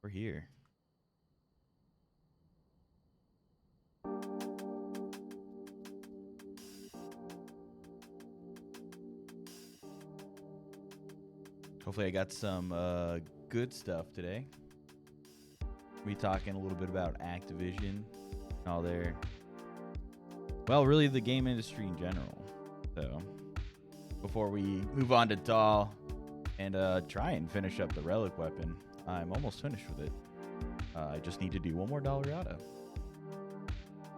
We're here. Hopefully I got some good stuff today. We'll be talking a little bit about Activision and all their, well, really the game industry in general. So before we move on to Dahl and try and finish up the Relic weapon, I'm almost finished with it. I just need to do one more Dollarado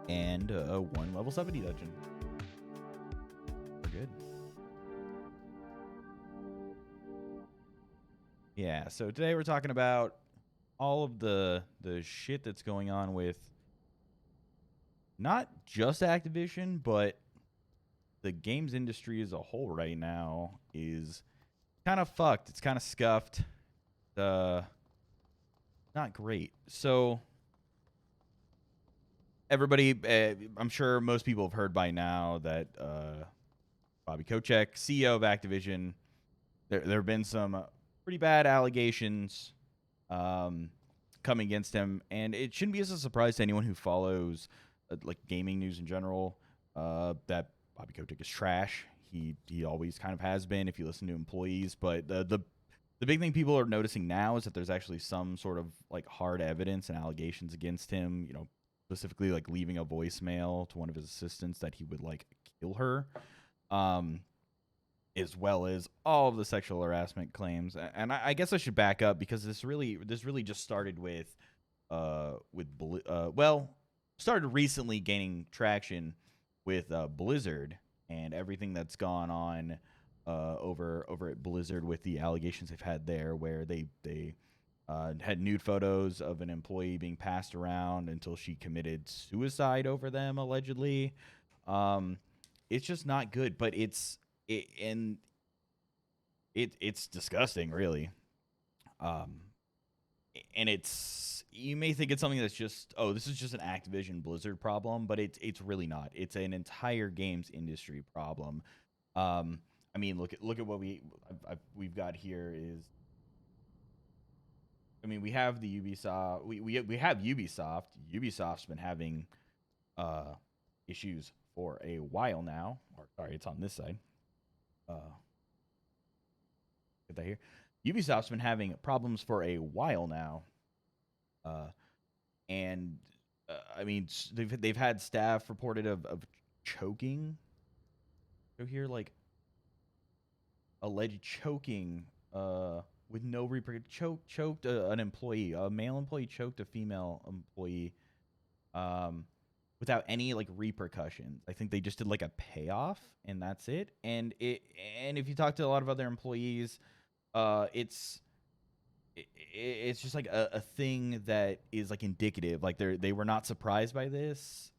and one level 70 dungeon. We're good. Yeah, so today we're talking about all of the shit that's going on with not just Activision, but the games industry as a whole right now is kind of fucked. It's kind of scuffed. Not great. So everybody, I'm sure most people have heard by now that Bobby Kotick, CEO of Activision, there have been some pretty bad allegations coming against him, and it shouldn't be as a surprise to anyone who follows like gaming news in general that Bobby Kotick is trash. He always kind of has been if you listen to employees, but the big thing people are noticing now is that there's actually some sort of like hard evidence and allegations against him, you know, specifically like leaving a voicemail to one of his assistants that he would like kill her. As well as all of the sexual harassment claims. And I guess I should back up because this really just started with started recently gaining traction with Blizzard and everything that's gone on over at Blizzard with the allegations they've had there, where they had nude photos of an employee being passed around until she committed suicide over them, allegedly. It's just not good, but it's disgusting, really. And you may think it's something that's just, oh, this is just an Activision Blizzard problem, but it's really not. It's an entire games industry problem. I mean, look at what we've got here is, I mean, we have the Ubisoft. We have Ubisoft. Ubisoft's been having issues for a while now. Or sorry, it's on this side. Get that here. Ubisoft's been having problems for a while now, and I mean they've had staff reported of choking. So here, like alleged choking with no repercussion. Choked an employee, a male employee choked a female employee without any like repercussions. I think they just did like a payoff and that's it. And if you talk to a lot of other employees, it's just like a thing that is like indicative. Like they were not surprised by this.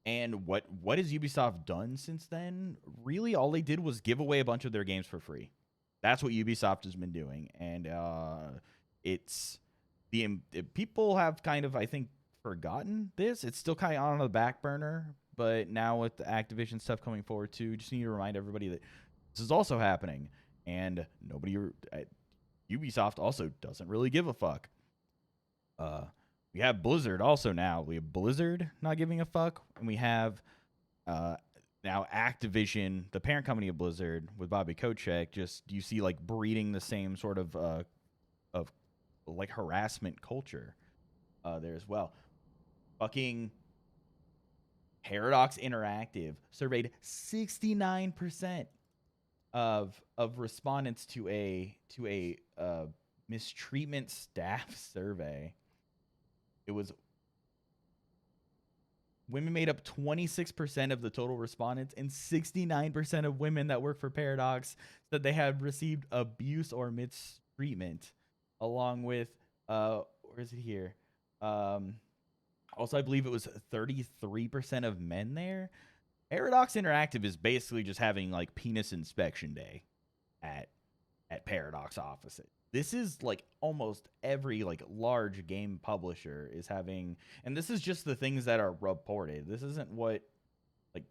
And what has Ubisoft done since then? Really, all they did was give away a bunch of their games for free. That's what Ubisoft has been doing, and it's people have kind of, I think, forgotten this. It's still kind of on the back burner, but now with the Activision stuff coming forward too, just need to remind everybody that this is also happening, and Ubisoft also doesn't really give a fuck. We have Blizzard also now. We have Blizzard not giving a fuck, and we have now Activision, the parent company of Blizzard, with Bobby Kotick, just you see like breeding the same sort of like harassment culture there as well. Fucking Paradox Interactive surveyed 69% of respondents to a mistreatment staff survey. It was women made up 26% of the total respondents, and 69% of women that work for Paradox said they had received abuse or mistreatment, along with where is it here? Also, I believe it was 33% of men there. Paradox Interactive is basically just having like penis inspection day at Paradox offices. This is like almost every like large game publisher is having, and this is just the things that are reported. This isn't what like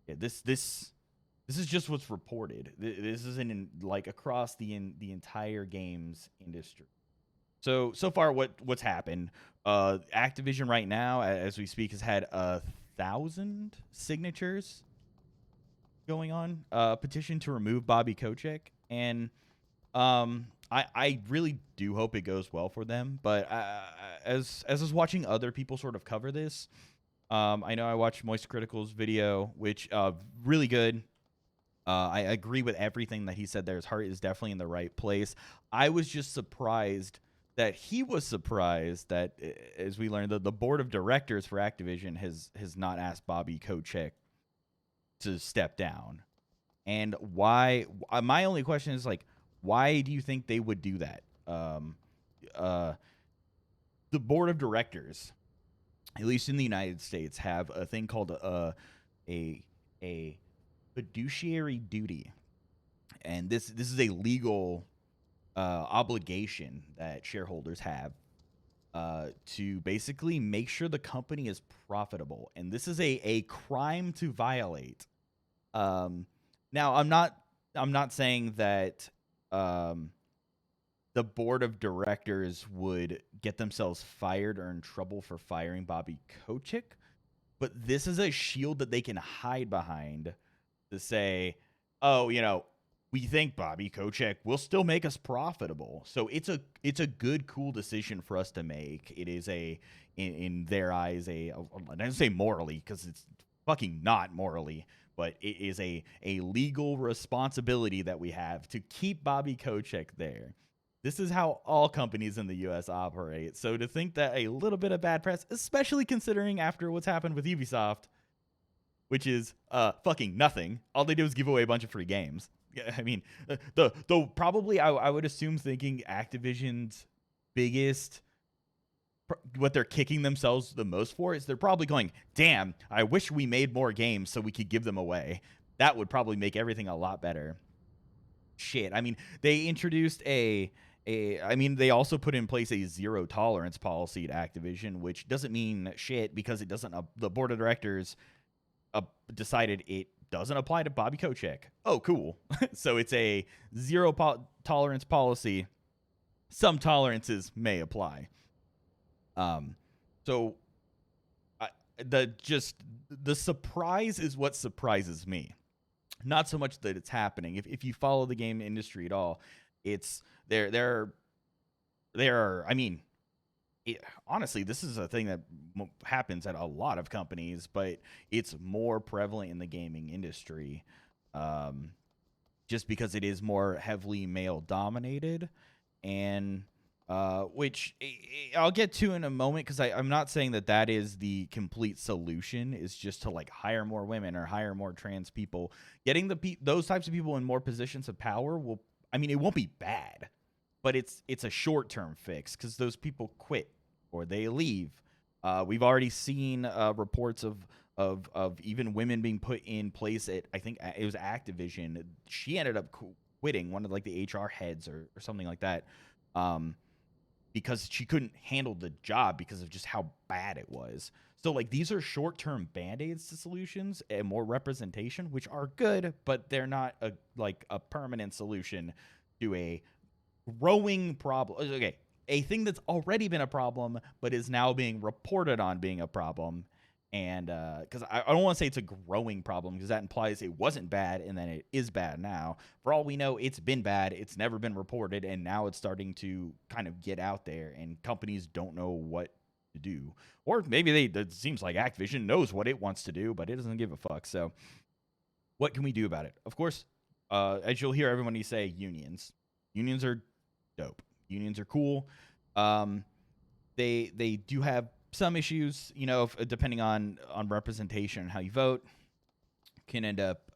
this is just what's reported. This isn't like across the entire games industry. So far, what's happened? Activision right now, as we speak, has had 1,000 signatures going on petition to remove Bobby Kotick, and I really do hope it goes well for them. But as I was watching other people sort of cover this, I know I watched Moist Critical's video, which really good. I agree with everything that he said there. His heart is definitely in the right place. I was just surprised that he was surprised that, as we learned, the board of directors for Activision has not asked Bobby Kotick to step down. And why? My only question is, like, why do you think they would do that? The board of directors, at least in the United States, have a thing called a fiduciary duty, and this is a legal obligation that shareholders have to basically make sure the company is profitable, and this is a crime to violate. Now, I'm not saying that the board of directors would get themselves fired or in trouble for firing Bobby Kotick, but this is a shield that they can hide behind to say, oh, we think Bobby Kotick will still make us profitable. So it's a good, cool decision for us to make. It is in their eyes, I don't say morally, because it's fucking not morally, but it is a legal responsibility that we have to keep Bobby Kotick there. This is how all companies in the U.S. operate. So to think that a little bit of bad press, especially considering after what's happened with Ubisoft, which is fucking nothing. All they do is give away a bunch of free games. I mean, though probably I would assume, thinking Activision's biggest, what they're kicking themselves the most for is they're probably going, damn, I wish we made more games so we could give them away. That would probably make everything a lot better. Shit. I mean, they introduced they also put in place a zero tolerance policy at Activision, which doesn't mean shit because it doesn't. The board of directors decided it doesn't apply to Bobby Kotick. Oh, cool. So it's a zero tolerance policy. Some tolerances may apply. So the surprise is what surprises me. Not so much that it's happening. If you follow the game industry at all, it's there are. I mean, honestly, this is a thing that happens at a lot of companies, but it's more prevalent in the gaming industry, just because it is more heavily male dominated, and which I'll get to in a moment, because I'm not saying that is the complete solution. Is just to like hire more women or hire more trans people. Getting those types of people in more positions of power it won't be bad, but it's a short-term fix, because those people quit or they leave. We've already seen reports of even women being put in place at, I think it was Activision. She ended up quitting, one of like the HR heads or something like that, because she couldn't handle the job because of just how bad it was. So like, these are short-term band-aids to solutions and more representation, which are good, but they're not a permanent solution to a growing problem. Okay, a thing that's already been a problem but is now being reported on being a problem. And because I don't want to say it's a growing problem, because that implies it wasn't bad and then it is bad now. For all we know, it's been bad, it's never been reported, and now it's starting to kind of get out there, and companies don't know what to do. Or maybe it seems like Activision knows what it wants to do, but it doesn't give a fuck. So what can we do about it? Of course, as you'll hear everybody say, unions are dope. Unions are cool. They do have some issues, depending on representation and how you vote, can end up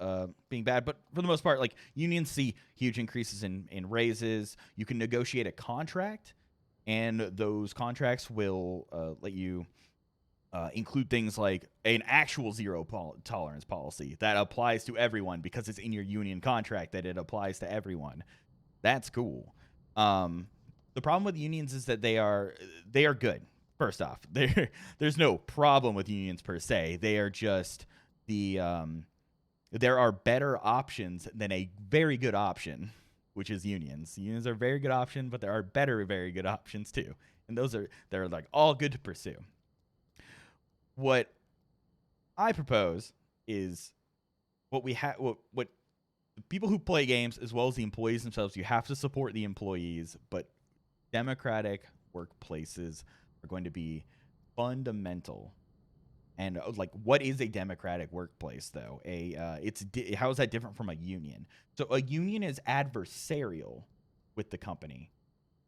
being bad. But for the most part, like, unions see huge increases in raises. You can negotiate a contract, and those contracts will let you include things like an actual zero tolerance policy that applies to everyone, because it's in your union contract that it applies to everyone. That's cool. The problem with unions is that they are good. First off, there's no problem with unions per se. They are just there are better options than a very good option. which is unions. Unions are a very good option, but there are better, very good options too, and they're like all good to pursue. What I propose is what we have. What people who play games as well as the employees themselves, you have to support the employees, but democratic workplaces are going to be fundamental. And like, what is a democratic workplace, though? How is that different from a union? So a union is adversarial with the company.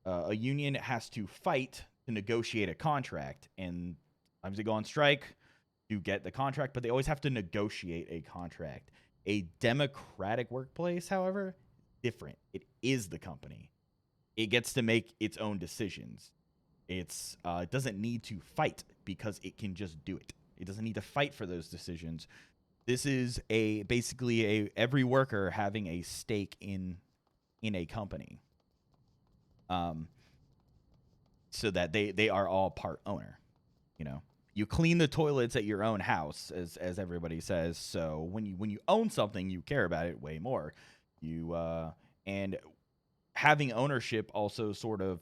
A union has to fight to negotiate a contract, and sometimes they go on strike to get the contract, but they always have to negotiate a contract. A democratic workplace, however, different. It is the company. It gets to make its own decisions. It doesn't need to fight because it can just do it. It doesn't need to fight for those decisions. This is basically every worker having a stake in a company, so that they are all part owner. You know, you clean the toilets at your own house, as everybody says. So when you own something, you care about it way more. And having ownership also sort of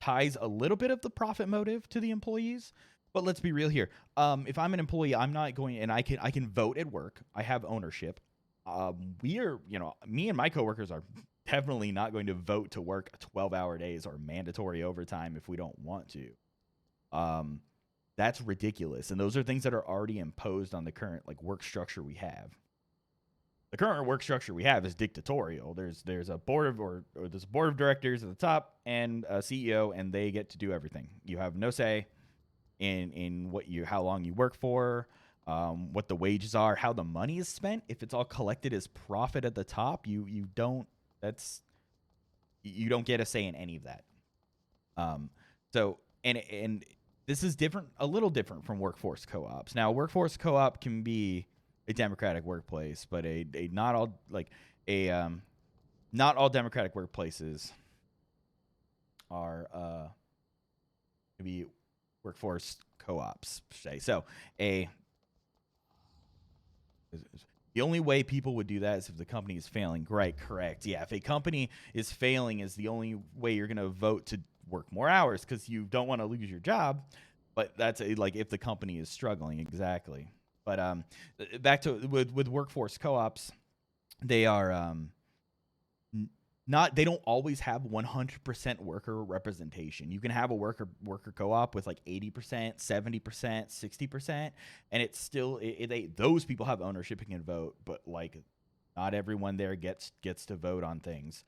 ties a little bit of the profit motive to the employees. But let's be real here. If I'm an employee, I'm not going, and I can vote at work. I have ownership. Me and my coworkers are definitely not going to vote to work 12-hour days or mandatory overtime if we don't want to. That's ridiculous, and those are things that are already imposed on the current work structure we have. The current work structure we have is dictatorial. There's a board of directors at the top and a CEO, and they get to do everything. You have no say in how long you work for, what the wages are, how the money is spent. If it's all collected as profit at the top, you don't get a say in any of that. So this is different, a little different from workforce co-ops. Now, workforce co-op can be a democratic workplace, but not all democratic workplaces are maybe workforce co-ops, say. So the only way people would do that is if the company is failing. Right, correct. Yeah, if a company is failing, is the only way you're going to vote to work more hours because you don't want to lose your job. But that's if the company is struggling, exactly. But back to with workforce co-ops, they are they don't always have 100% worker representation. You can have a worker co-op with 80%, 70%, 60%, and it's still those people have ownership and can vote, but not everyone there gets to vote on things.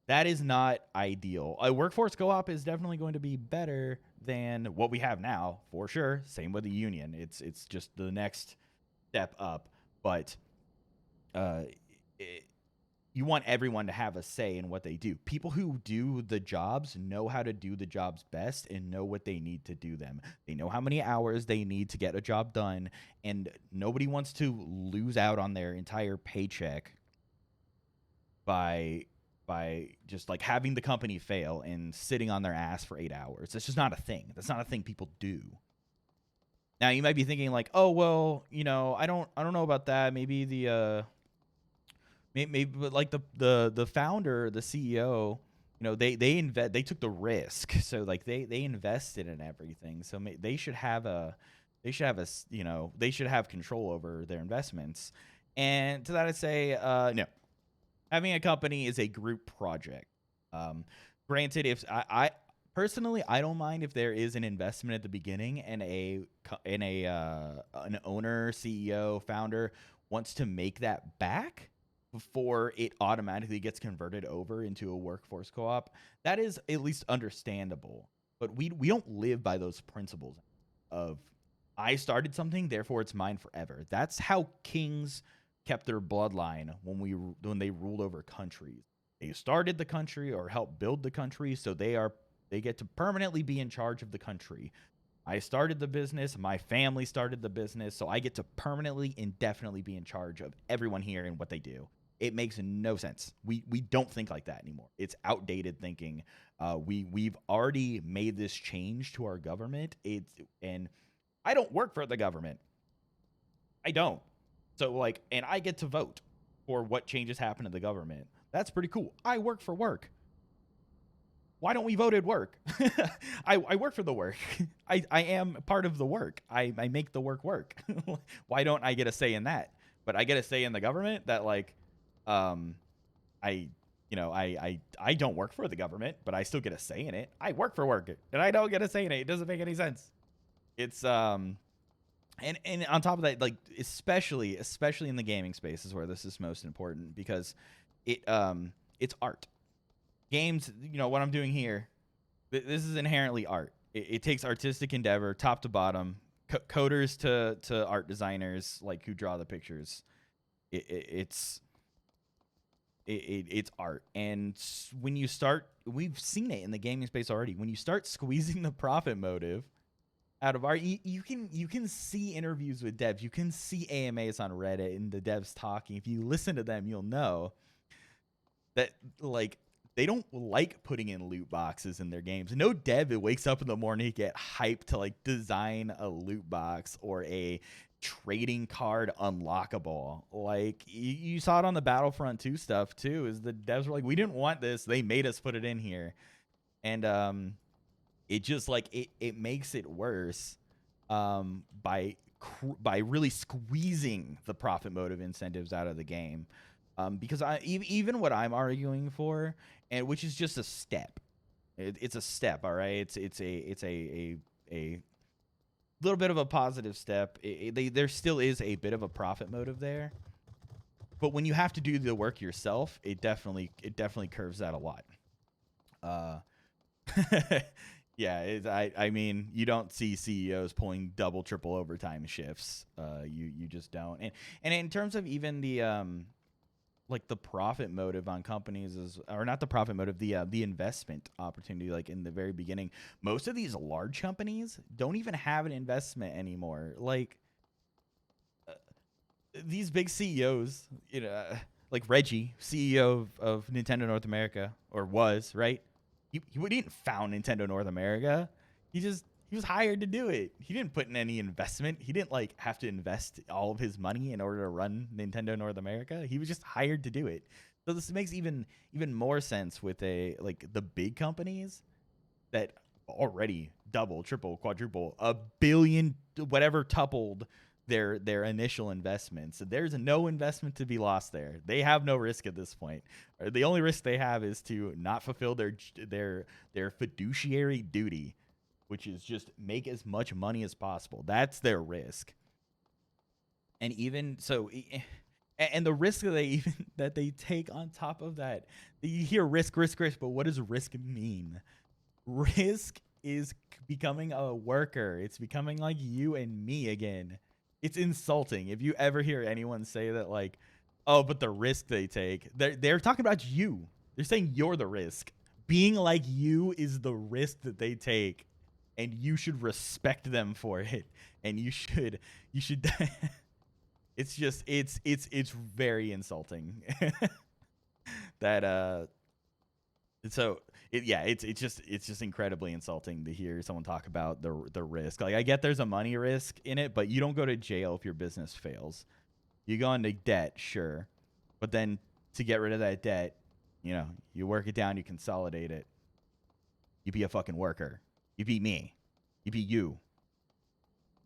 That is not ideal. A workforce co-op is definitely going to be better than what we have now, for sure. Same with the union. It's just the next step up, but you want everyone to have a say in what they do. People who do the jobs know how to do the jobs best and know what they need to do them. They know how many hours they need to get a job done, and nobody wants to lose out on their entire paycheck by just having the company fail and sitting on their ass for 8 hours. That's just not a thing. That's not a thing people do. Now you might be thinking oh well, I don't know about that. Maybe but the founder, the CEO, they took the risk, so they invested in everything. So they should have control over their investments. And to that I say no. Having a company is a group project. Granted, if I personally, I don't mind if there is an investment at the beginning and an owner, CEO, founder wants to make that back before it automatically gets converted over into a workforce co-op. That is at least understandable. But we don't live by those principles of I started something, therefore it's mine forever. That's how kings kept their bloodline when they ruled over countries. They started the country or helped build the country, so they get to permanently be in charge of the country. I started the business, my family started the business, so I get to permanently, indefinitely be in charge of everyone here and what they do. It makes no sense. We don't think like that anymore. It's outdated thinking. We've already made this change to our government. And I don't work for the government. I don't. So and I get to vote. for what changes happen to the government. That's pretty cool. I work for work. Why don't we vote at work? I work for the work. I am part of the work. I make the work. Why don't I get a say in that? But I get a say in the government that, like, I don't work for the government, but I still get a say in it. I work for work, and I don't get a say in it. It doesn't make any sense. It's and on top of that, like, especially in the gaming space is where this is most important, because it's art. Games, what I'm doing here, this is inherently art. It takes artistic endeavor, top to bottom, coders to art designers, like, who draw the pictures. It's art. And when you start, we've seen it in the gaming space already, when you start squeezing the profit motive out of art, you can see interviews with devs, you can see AMAs on Reddit and the devs talking. If you listen to them, you'll know that, like, they don't like putting in loot boxes in their games. No dev that wakes up in the morning to get hyped to, like, design a loot box or a trading card unlockable. Like, you saw it on the Battlefront 2 stuff too, is the devs were like, we didn't want this, they made us put it in here. And it just, like, it makes it worse by really squeezing the profit motive incentives out of the game. Because even what I'm arguing for, and which is just a step, it's a step, all right. It's a little bit of a positive step. There still is a bit of a profit motive there, but when you have to do the work yourself, it definitely curves that a lot. Yeah, I mean, you don't see CEOs pulling double, triple overtime shifts. You just don't. And in terms of even the like, the profit motive on companies is, or not the profit motive, the investment opportunity, like, in the very beginning, most of these large companies don't even have an investment anymore. Like, these big CEOs, like Reggie, CEO of Nintendo North America, or was, right? He didn't found Nintendo North America. He was hired to do it. He didn't put in any investment. He didn't, like, have to invest all of his money in order to run Nintendo North America. He was just hired to do it. So this makes even more sense with the big companies that already double, triple, quadruple, a billion, whatever, tupled their initial investments. There's no investment to be lost there. They have no risk at this point. The only risk they have is to not fulfill their fiduciary duty, which is just make as much money as possible. That's their risk. And even so, and the risk that they take on top of that, you hear risk, but what does risk mean? Risk is becoming a worker. It's becoming like you and me again. It's insulting if you ever hear anyone say that, like, oh, but the risk they take, they're talking about you. They're saying you're the risk. Being like you is the risk that they take, and you should respect them for it. And you should it's just, it's very insulting. That so it's just incredibly insulting to hear someone talk about the risk. Like, I get there's a money risk in it, but you don't go to jail if your business fails. You go into debt, sure, but then to get rid of that debt, you work it down, you consolidate it. You be a fucking worker. You beat me. You beat you.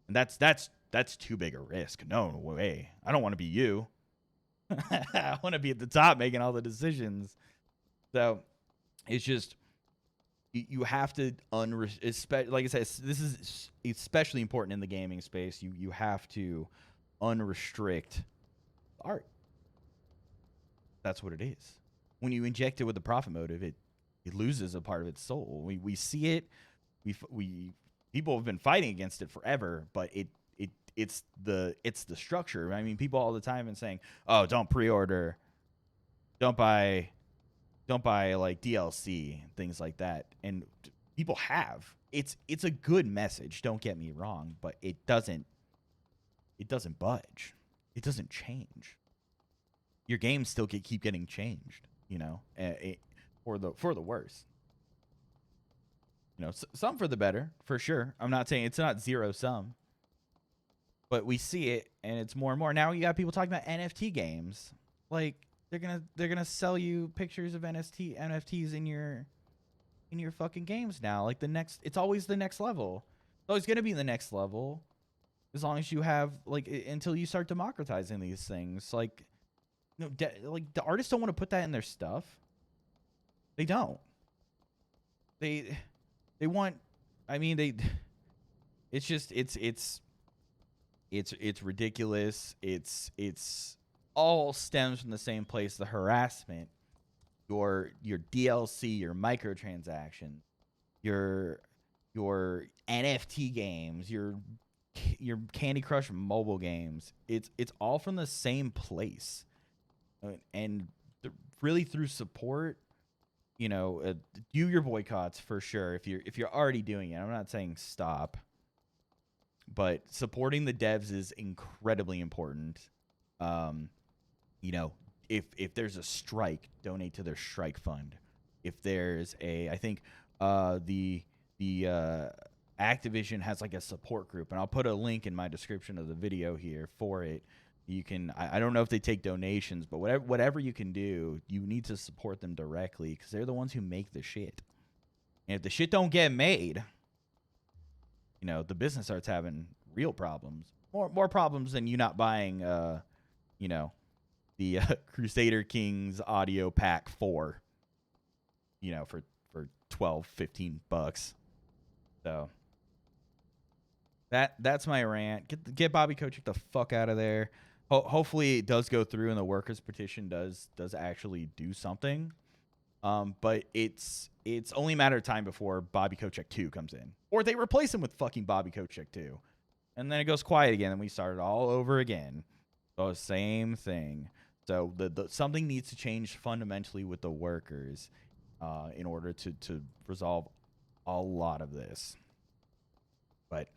And that's too big a risk. No way. I don't want to be you. I want to be at the top making all the decisions. So it's just, you have to like I said, this is especially important in the gaming space. You have to unrestrict art. That's what it is. When you inject it with the profit motive, it loses a part of its soul. We see it. We people have been fighting against it forever, but it's the structure. I mean, people all the time have been saying, "Oh, don't pre-order, don't buy like DLC and things like that." And people have. It's a good message. Don't get me wrong, but it doesn't budge. It doesn't change. Your games still keep getting changed, for the worse. Some for the better, for sure. I'm not saying it's not zero sum, but we see it, and it's more and more. Now you got people talking about NFT games. Like they're gonna sell you pictures of NFTs in your fucking games now. Like it's always the next level. It's always gonna be the next level as long as you have like until you start democratizing these things. Like like the artists don't want to put that in their stuff. They don't. They want. I mean they. It's just it's ridiculous. It's all stems from the same place. The harassment, your DLC, your microtransactions, your NFT games, your Candy Crush mobile games. It's all from the same place, and really through support. You know, do your boycotts for sure if you're already doing it. I'm not saying stop, but supporting the devs is incredibly important. You know, if there's a strike, donate to their strike fund. If there's I think the Activision has like a support group, and I'll put a link in my description of the video here for it. You can I don't know if they take donations, but whatever you can do, you need to support them directly because they're the ones who make the shit. And if the shit don't get made, you know, the business starts having real problems. More problems than you not buying you know, the Crusader Kings audio pack 4, you know, for 12-15 bucks. So that's my rant. Get Bobby Kotick the fuck out of there. Hopefully it does go through and the workers petition does actually do something. But it's only a matter of time before Bobby Kotick 2 comes in, or they replace him with fucking Bobby Kotick 2, and then it goes quiet again, and we start it all over again. So same thing. So the something needs to change fundamentally with the workers, in order to resolve a lot of this. But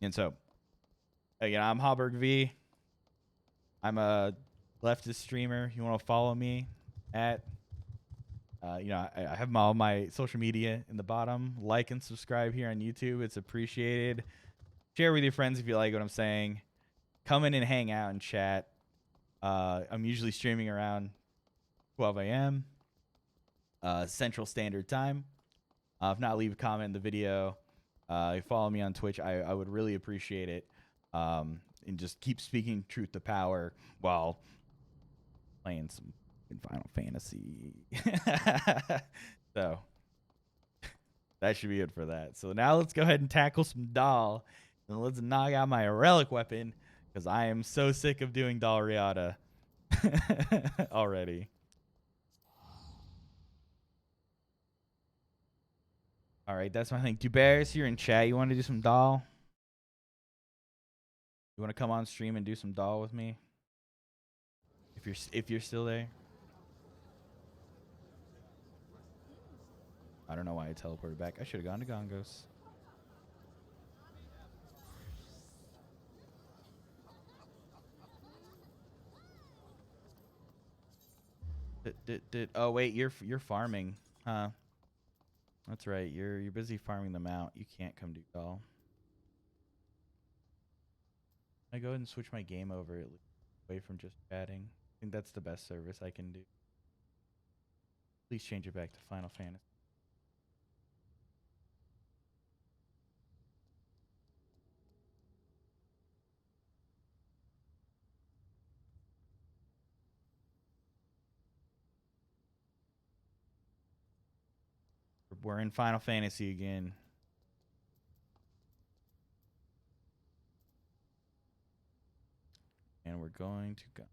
and so again, I'm HauberkV. I'm a leftist streamer. You want to follow me at you know, I have all my social media in the bottom. Like and subscribe here on YouTube. It's appreciated. Share with your friends if you like what I'm saying. Come in and hang out and chat. I'm usually streaming around 12 a.m. Central Standard Time. If not, leave a comment in the video. Follow me on Twitch. I would really appreciate it. And just keep speaking truth to power while playing some Final Fantasy. So that should be it for that. So now let's go ahead and tackle some doll, and let's knock out my relic weapon because I am so sick of doing doll Riata already. All right, that's my thing. Dubears, you're in chat. You want to do some doll? You want to come on stream and do some doll with me? If you're still there. I don't know why I teleported back. I should have gone to Gongos. Oh wait, you're farming, huh? That's right. You're busy farming them out. You can't come do doll. I go ahead and switch my game over away from just chatting. I think that's the best service I can do. Please change it back to Final Fantasy. We're in Final Fantasy again. And we're going to go.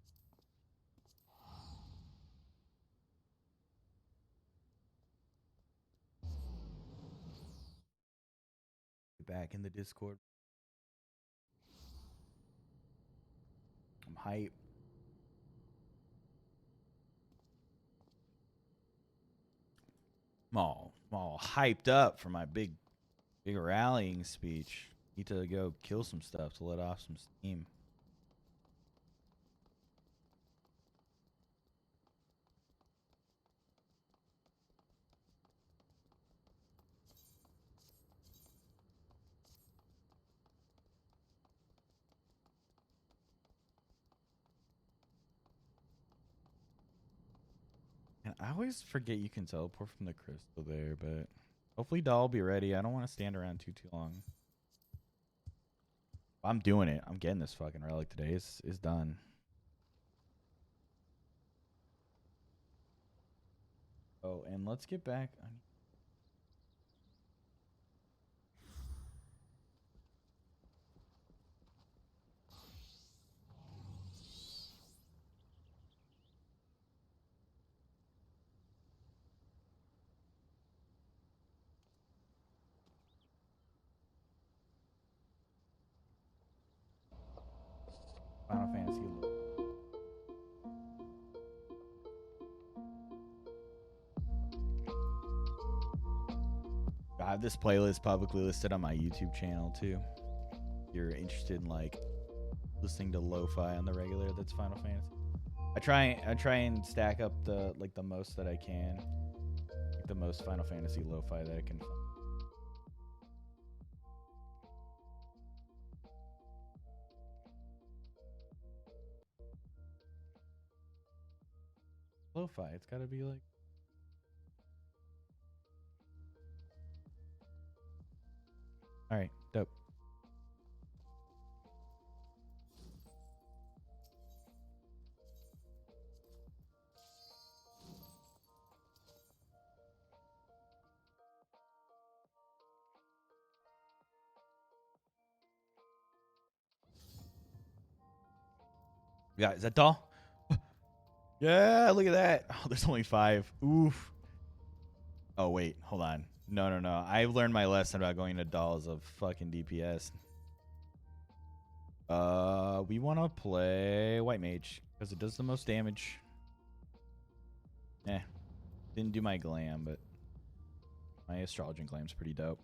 Back in the Discord. I'm hype. I'm all hyped up for my big rallying speech. Need to go kill some stuff to let off some steam. I always forget you can teleport from the crystal there, but hopefully doll will be ready. I don't want to stand around too long. I'm doing it. I'm getting this fucking relic today. It's done. Oh, and let's get back. Final Fantasy. I have this playlist publicly listed on my YouTube channel too. If you're interested in like listening to lo-fi on the regular, that's Final Fantasy. I try and stack up the most that I can. Like the most Final Fantasy lo-fi that I can find. Lo-fi, it's gotta be like. Alright, dope. Yeah, is that doll? Yeah, look at that. Oh, there's only 5. Oof. Oh, wait. Hold on. No. I've learned my lesson about going to dolls of fucking DPS. We want to play White Mage because it does the most damage. Didn't do my glam, but my astrology glam's pretty dope.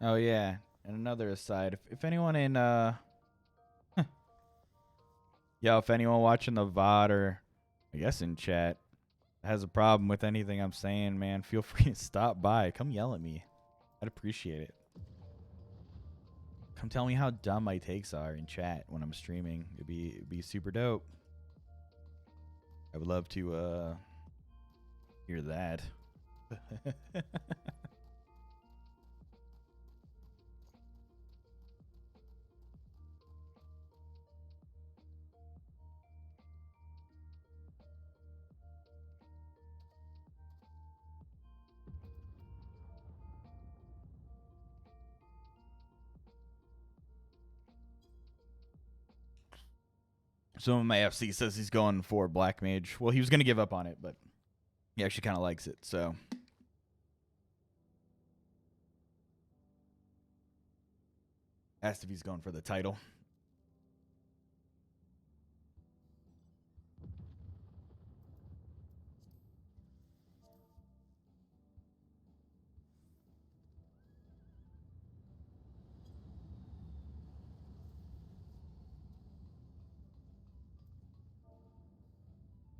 Oh yeah, and another aside, if anyone in if anyone watching the VOD or I guess in chat has a problem with anything I'm saying, man, feel free to stop by. Come yell at me. I'd appreciate it. Come tell me how dumb my takes are in chat when I'm streaming. It'd be super dope. I would love to hear that. Some of my FC says he's going for Black Mage. Well, he was going to give up on it, but he actually kind of likes it, so. Asked if he's going for the title.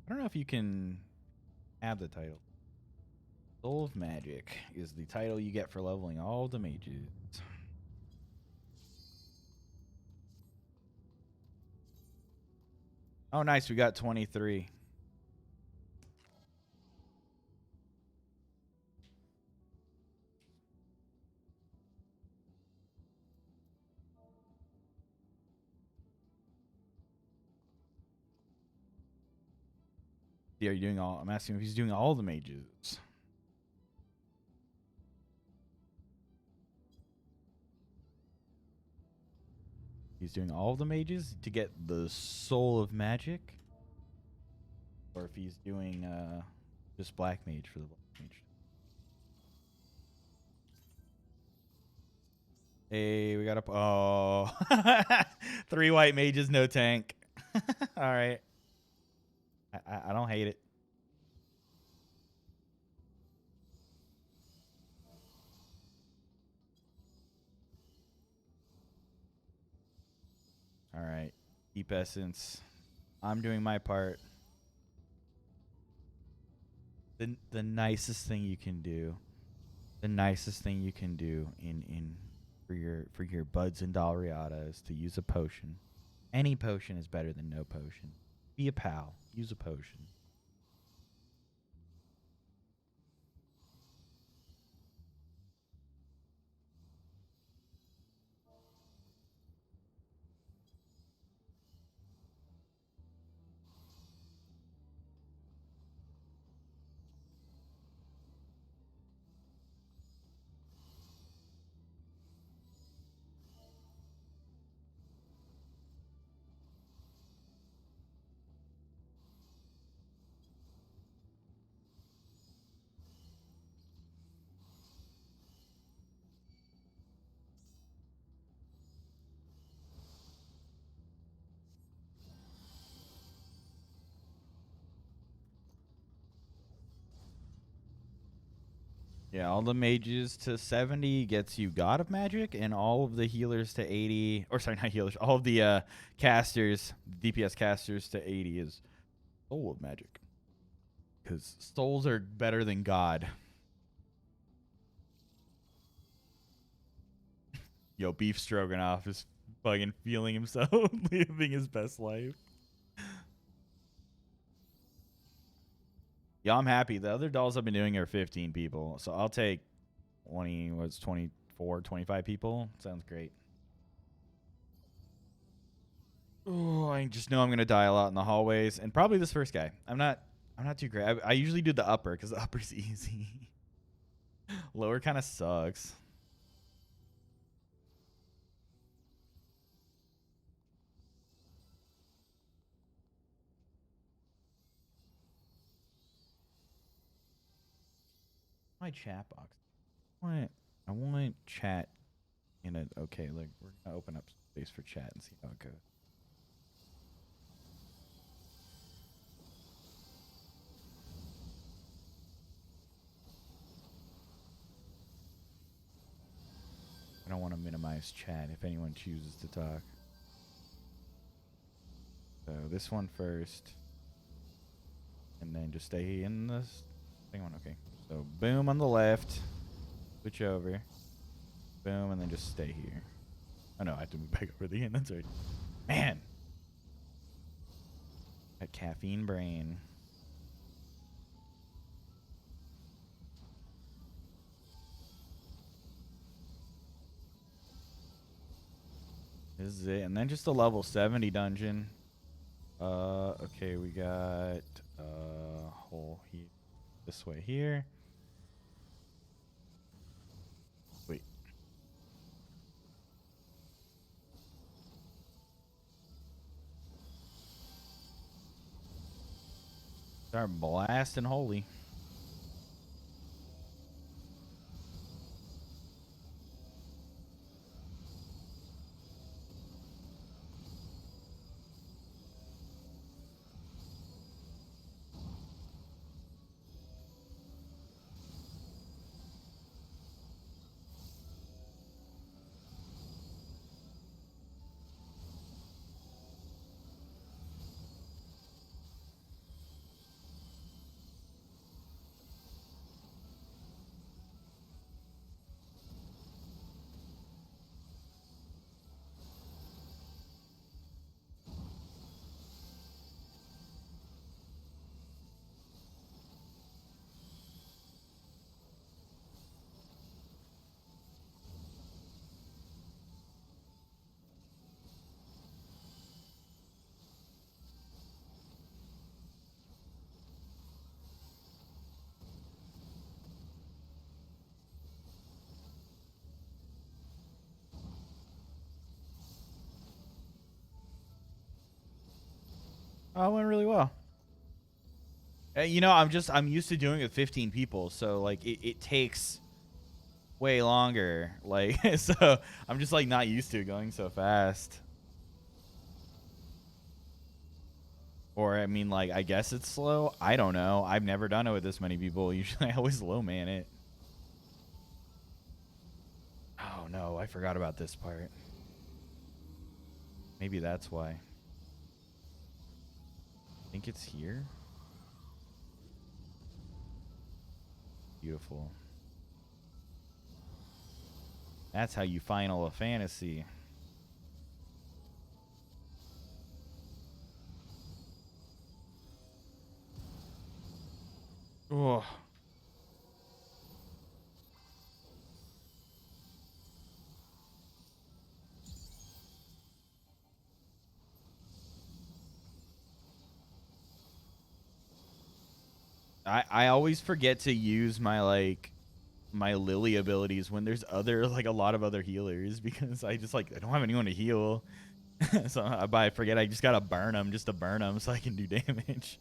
I don't know if you can have the title. Soul of Magic is the title you get for leveling all the mages. Oh, nice. We got 23. Yeah, are you doing all? I'm asking if he's doing all the mages. he's doing all of the mages to get the soul of magic, or if he's doing just black mage for the black mage. Hey, we got up. Oh, 3 white mages, no tank. All right, I don't hate it. All right, deep essence. I'm doing my part. The nicest thing you can do, the nicest thing you can do in for your buds and Dalriata is to use a potion. Any potion is better than no potion. Be a pal. Use a potion. Yeah, all the mages to 70 gets you God of Magic, and all of the healers to 80, or sorry, not healers, all of the casters, DPS casters to 80 is Soul of Magic. Because souls are better than God. Yo, Beef Stroganoff is fucking feeling himself, living his best life. Yeah, I'm happy. The other dolls I've been doing are 15 people. So I'll take 24, 25 people. Sounds great. Oh, I just know I'm going to die a lot in the hallways. And probably this first guy. I'm not too great. I usually do the upper because the upper's easy. Lower kind of sucks. My chat box. I want chat in a okay. Like we're gonna open up space for chat and see how it goes. I don't want to minimize chat if anyone chooses to talk. So this one first, and then just stay in this thing one. Okay. So boom on the left, switch over, boom, and then just stay here. Oh no, I have to move back over the end. That's right. Man, that caffeine brain. This is it, and then just a level 70 dungeon. Okay, we got hole here, this way here. Wait. Start blasting holy. Oh, it went really well. You know, I'm used to doing it with 15 people, so like it takes way longer. Like so I'm just like not used to it going so fast. Or I mean, like, I guess it's slow. I don't know. I've never done it with this many people. Usually I always low man it. Oh no, I forgot about this part. Maybe that's why. I think it's here. Beautiful. That's how you final a fantasy. Oh. I always forget to use my like my Lily abilities when there's other like a lot of other healers because I just like I don't have anyone to heal. So I forget I just gotta burn them just to burn them so I can do damage.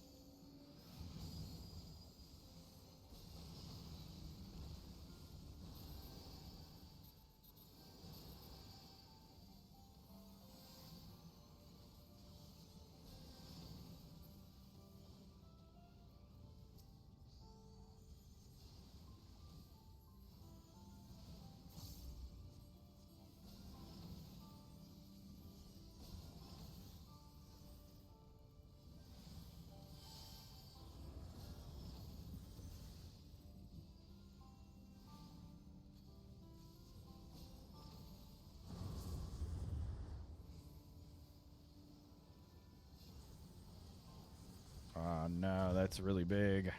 Oh no, that's really big.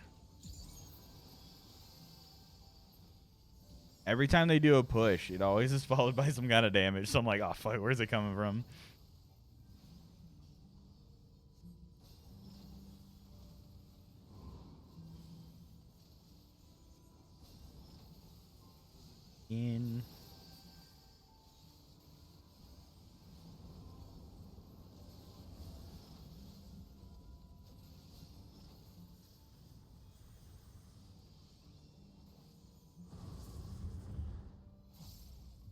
Every time they do a push, it always is followed by some kind of damage. So I'm like, oh fuck, where's it coming from? In.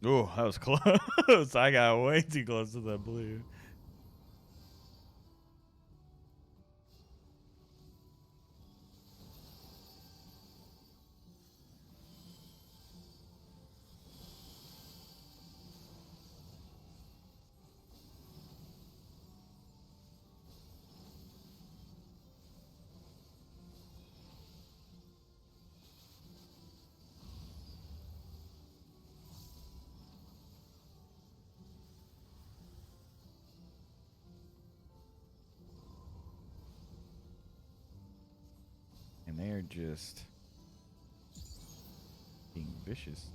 Oh, that was close. I got way too close to the blue. And they're just being vicious.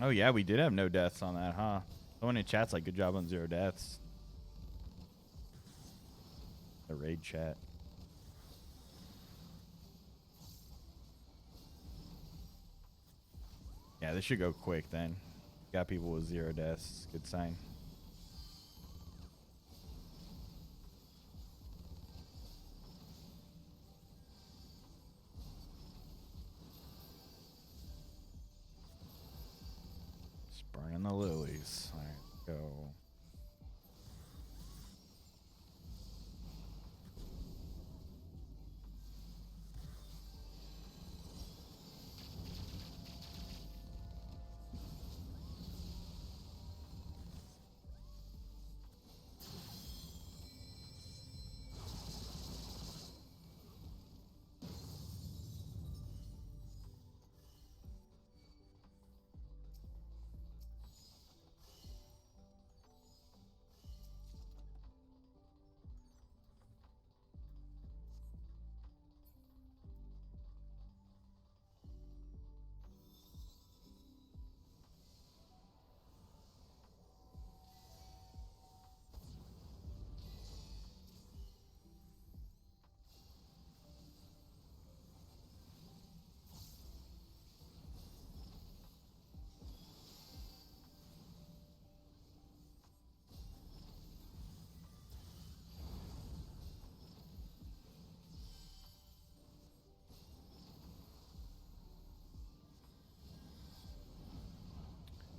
Oh yeah, we did have no deaths on that, huh? Someone in chat's like, good job on 0 deaths. The raid chat. Yeah, this should go quick then. Got people with 0 deaths. Good sign. Spraying the lilies. All right, go.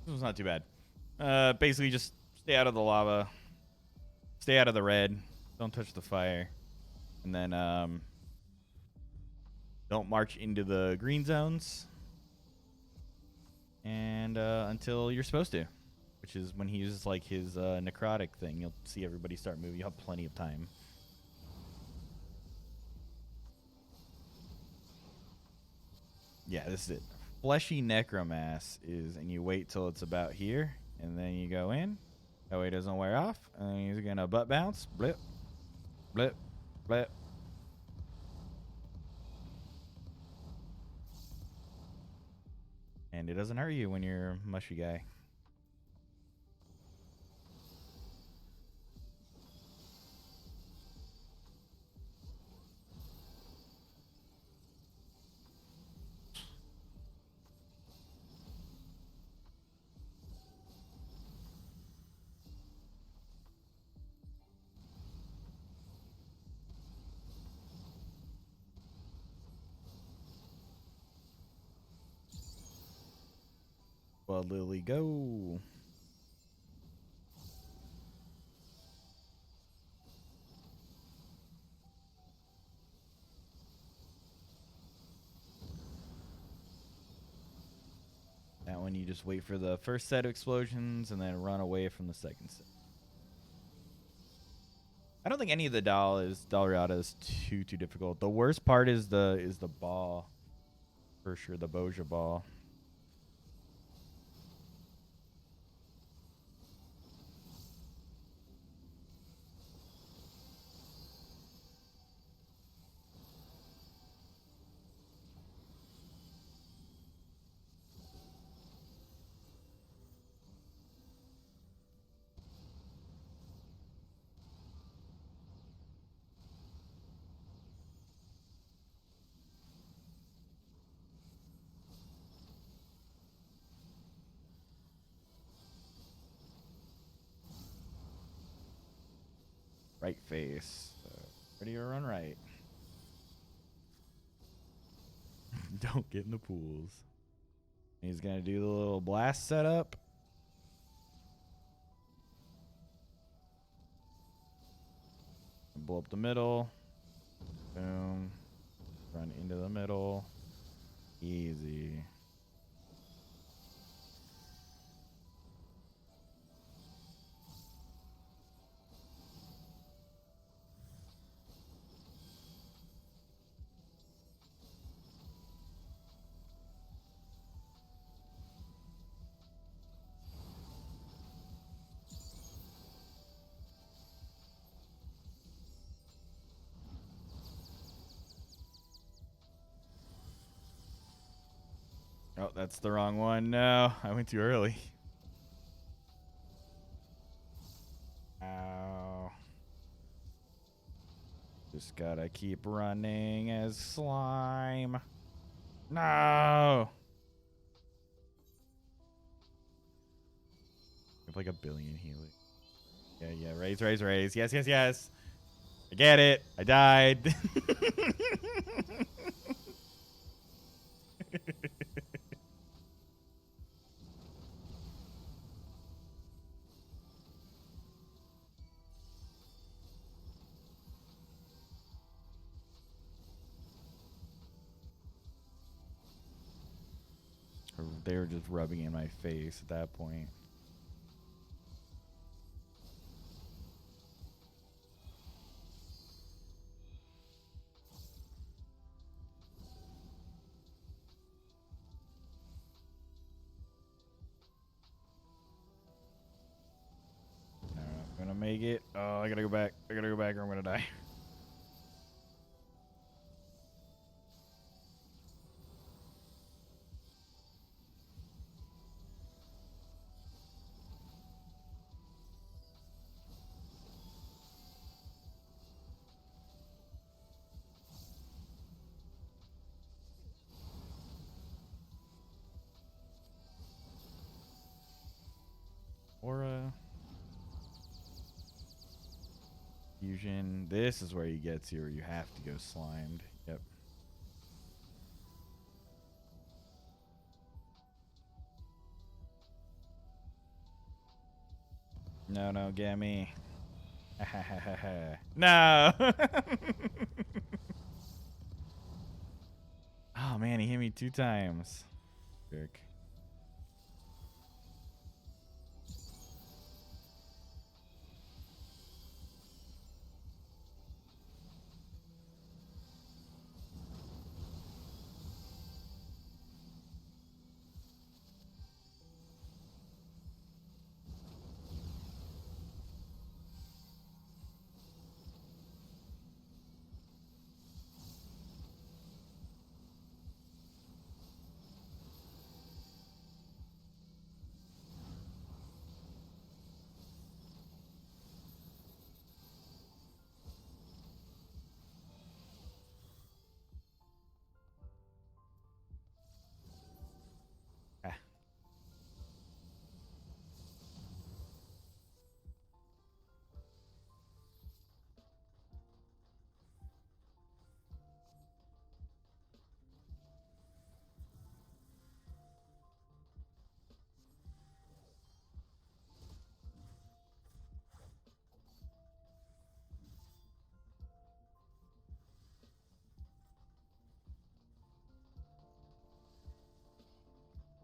This was not too bad. Basically just stay out of the lava. Stay out of the red. Don't touch the fire. And then don't march into the green zones. And until you're supposed to. Which is when he uses like his necrotic thing. You'll see everybody start moving. You'll have plenty of time. Yeah, this is it. Fleshy Necromass is, and you wait till it's about here, and then you go in. That way it doesn't wear off. And he's going to butt bounce. Blip. Blip. Blip. And it doesn't hurt you when you're a mushy guy. Well, Lily, go. That one you just wait for the first set of explosions and then run away from the second set. I don't think any of the Dalriada is too difficult. The worst part is the ball, for sure. The Boja ball. Right face. Ready or run right. Don't get in the pools. He's going to do the little blast setup. Blow up the middle. Boom. Run into the middle. Easy. that's the wrong one. No, I went too early. Ow. Just gotta keep running as slime. No. I have like 1 billion healing. Yeah, raise. Yes. I get it. I died. They were just rubbing in my face at that point. No, I'm gonna make it. Oh, I gotta go back. Or I'm gonna die. Aura. Fusion. This is where you get to where you have to go slimed. Yep. No, get me. No. Oh man, he hit me 2 times. Jerk.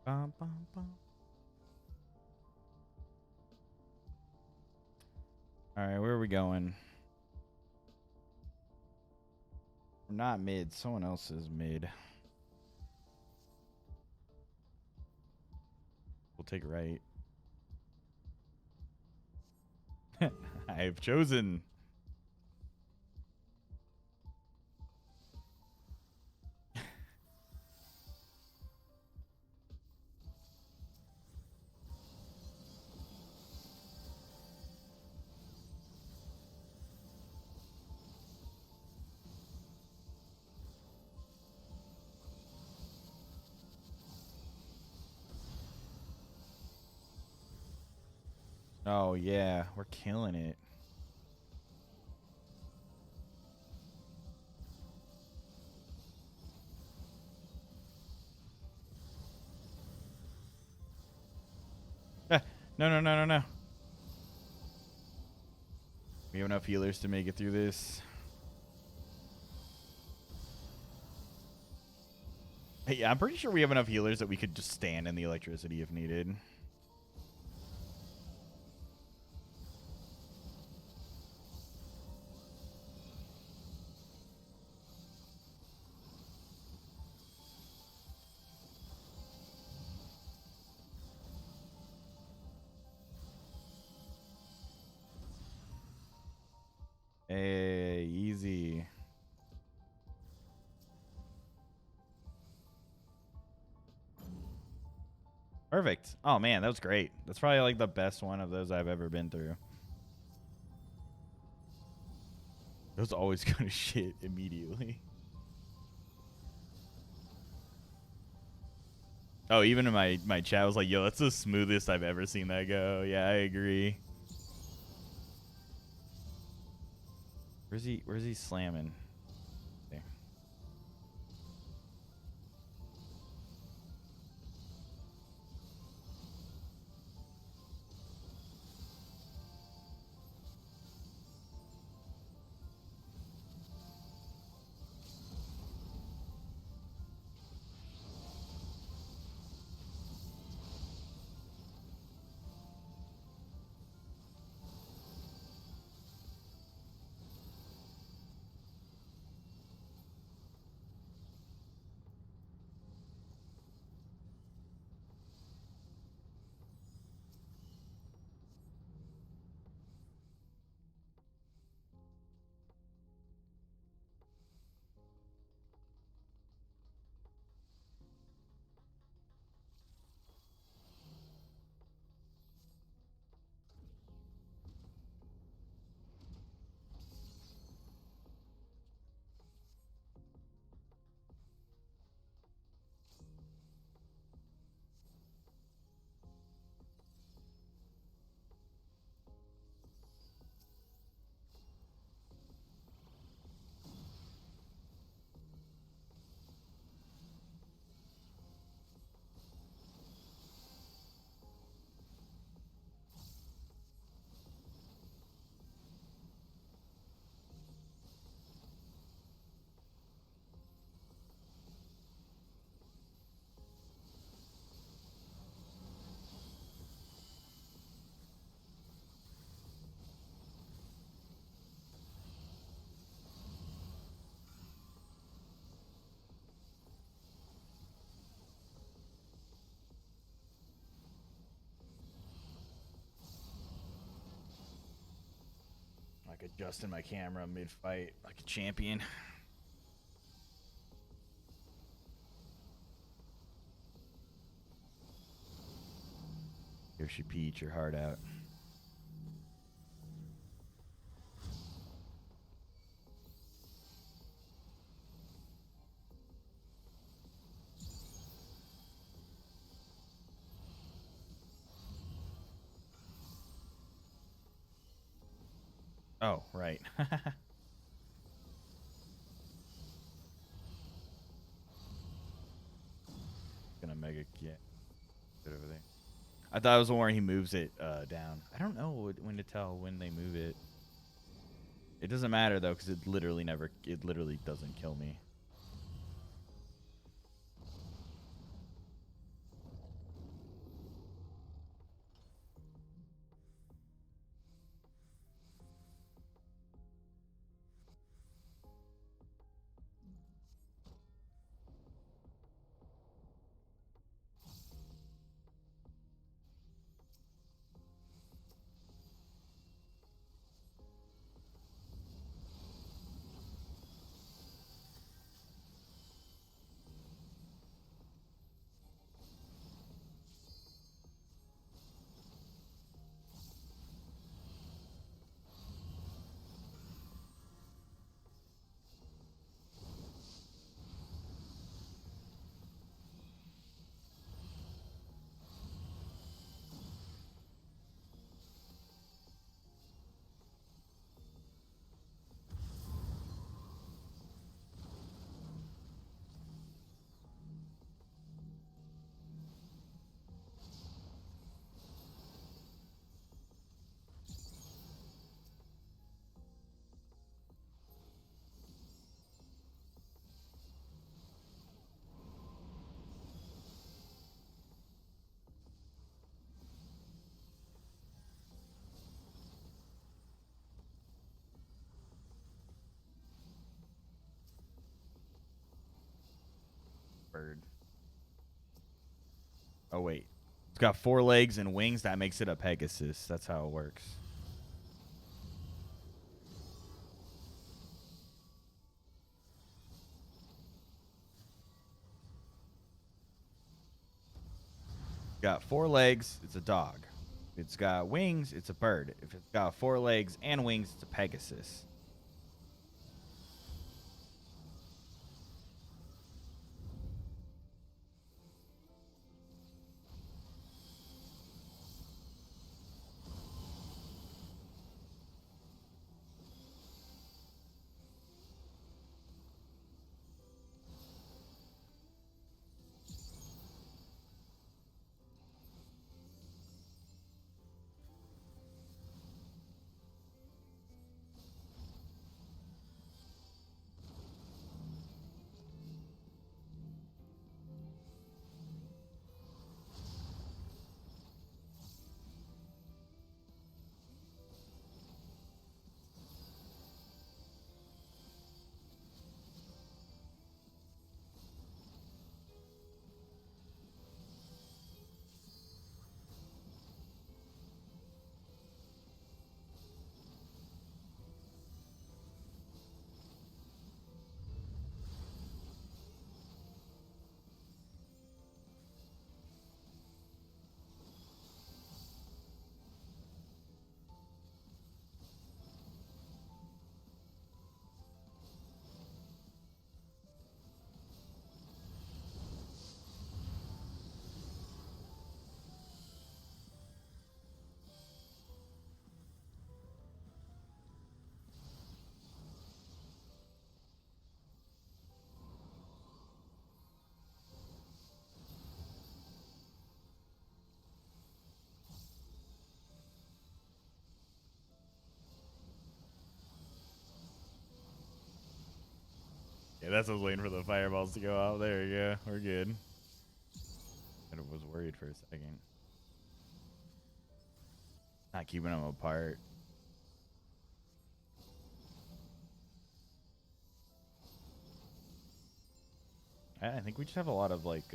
Bum, bum, bum. All right, where are we going? We're not mid. Someone else is mid. We'll take right. I've chosen. Oh yeah, we're killing it. No. We have enough healers to make it through this. Hey, yeah, I'm pretty sure we have enough healers that we could just stand in the electricity if needed. Hey, easy. Perfect. Oh man, that was great. That's probably like the best one of those I've ever been through. Those always go to shit immediately. Oh, even in my chat was like, yo, that's the smoothest I've ever seen that go. Yeah, I agree. Where's he slamming? There. Like adjusting my camera mid-fight like a champion. Here she peach your heart out. Oh, right. Gonna mega get it over there. I thought it was the one where he moves it down. I don't know when to tell when they move it. It doesn't matter though, because it literally doesn't kill me. Bird. Oh wait, it's got 4 legs and wings. That makes it a Pegasus. That's how it works. got 4 legs, it's a dog. If it's got wings, it's a bird. If it's got 4 legs and wings, it's a Pegasus. Yeah, that's what I was waiting for the fireballs to go out. There we go. We're good. I was worried for a second. Not keeping them apart. I think we just have a lot of like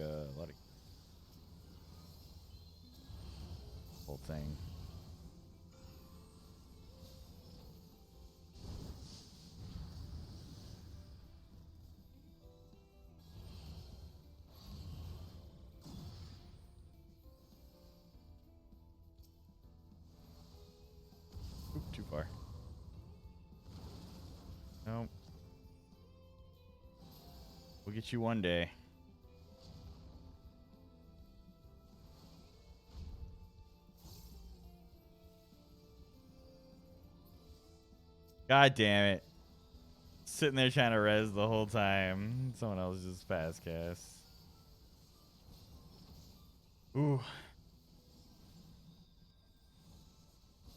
whole thing. Oop, too far. Nope. We'll get you one day. God damn it. Sitting there trying to res the whole time. Someone else just fast cast. Ooh.